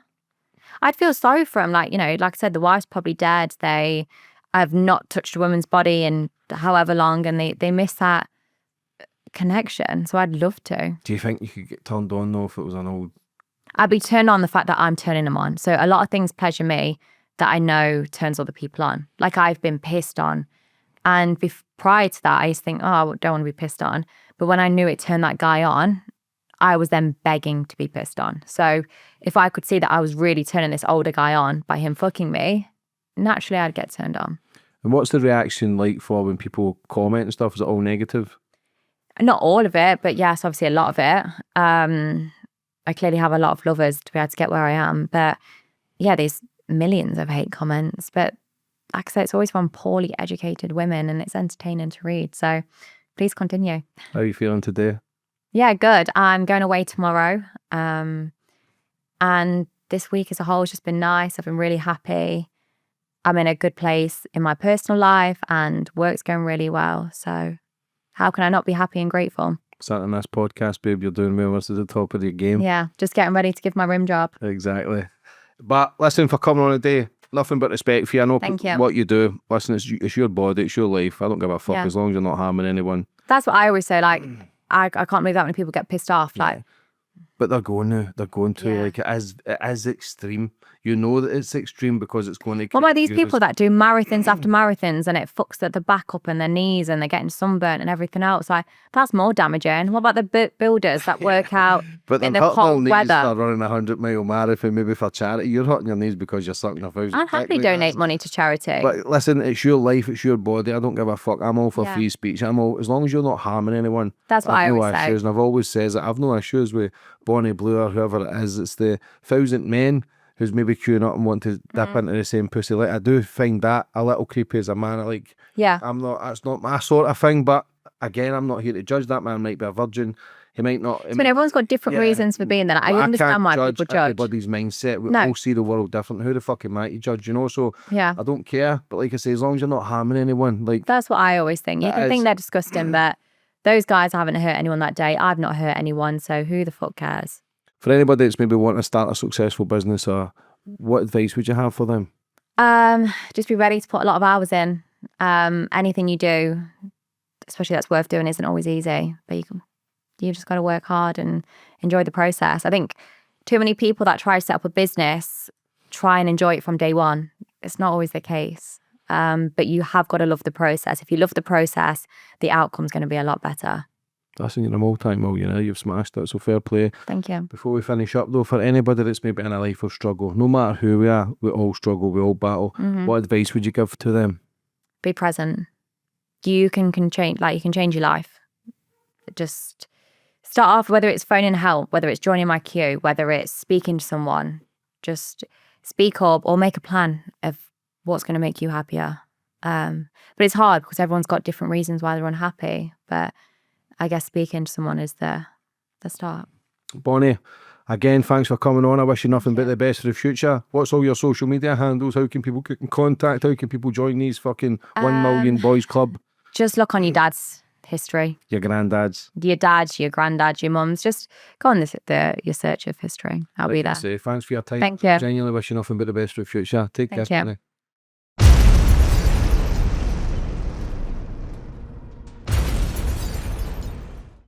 I'd feel sorry for him. Like I said, the wife's probably dead. They have not touched a woman's body in however long, and they miss that connection. So I'd love to. Do you think you could get turned on though if it was an old? I'd be turned on the fact that I'm turning them on. So a lot of things pleasure me that I know turns other people on. Like I've been pissed on. And prior to that, I used to think, oh, I don't want to be pissed on. But when I knew it turned that guy on, I was then begging to be pissed on. So if I could see that I was really turning this older guy on by him fucking me, naturally I'd get turned on. And what's the reaction like for when people comment and stuff? Is it all negative? Not all of it, but yes, obviously a lot of it. I clearly have a lot of lovers to be able to get where I am. But yeah, there's millions of hate comments. But like I say, it's always from poorly educated women and it's entertaining to read. So please continue. How are you feeling today? Yeah, good. I'm going away tomorrow. And this week as a whole has just been nice. I've been really happy. I'm in a good place in my personal life and work's going really well. So how can I not be happy and grateful? Starting this podcast, babe, you're doing well. What's at the top of your game? Yeah, just getting ready to give my rim job. Exactly. But listen, for coming on today, nothing but respect for you. I know Thank you. what you do. Listen, it's your body, it's your life. I don't give a fuck as long as you're not harming anyone. That's what I always say. Like, I can't believe that many people get pissed off. Like, but they're going now. They're going to like it is extreme. You know that it's extreme because it's going to. What about these people that do marathons after marathons and it fucks their back up and their knees and they're getting sunburnt and everything else? Like, that's more damaging. What about the builders that work out but in the hot weather? They're running a 100-mile marathon maybe for charity. You're hurting your knees because you're sucking your face. I'd happily donate money to charity. But listen, it's your life, it's your body. I don't give a fuck. I'm all for free speech. I'm all as long as you're not harming anyone. That's what I always say. And I've always says that I've no issues with Bonnie Blue or whoever it is. It's the 1,000 men who's maybe queuing up and want to dip into the same pussy. Like, I do find that a little creepy as a man. That's not my sort of thing. But again, I'm not here to judge. That man might be a virgin. He might not. But everyone's got different reasons for being there. I understand why people judge. Everybody's mindset. We all see the world different. Who the fuck am I to judge, So I don't care. But like I say, as long as you're not harming anyone, like that's what I always think. You can think they're disgusting, but those guys haven't hurt anyone that day. I've not hurt anyone, so who the fuck cares? For anybody that's maybe wanting to start a successful business, or what advice would you have for them? Just be ready to put a lot of hours in. Anything you do, especially that's worth doing, isn't always easy. But you just got to work hard and enjoy the process. I think too many people that try to set up a business try and enjoy it from day one. It's not always the case. But you have got to love the process. If you love the process, the outcome's going to be a lot better. Listen, you're a multi-millionaire. You've smashed it, so fair play. Thank you. Before we finish up, though, for anybody that's maybe in a life of struggle, no matter who we are, we all struggle, we all battle. What advice would you give to them? Be present. You can change. Like, you can change your life. Just start off, whether it's phoning help, whether it's joining my queue, whether it's speaking to someone. Just speak up or make a plan of what's going to make you happier. But it's hard because everyone's got different reasons why they're unhappy. But I guess speaking to someone is the start. Bonnie, again, thanks for coming on. I wish you nothing but the best for the future. What's all your social media handles? How can people get in contact? How can people join these fucking 1 million boys club? Just look on your dad's history. Your granddad's. Your dad's, your granddad's, your mum's. Just go on your search of history. I'll be there. Thanks for your time. Thank you. Genuinely wish you nothing but the best for the future. Take care. Thank you.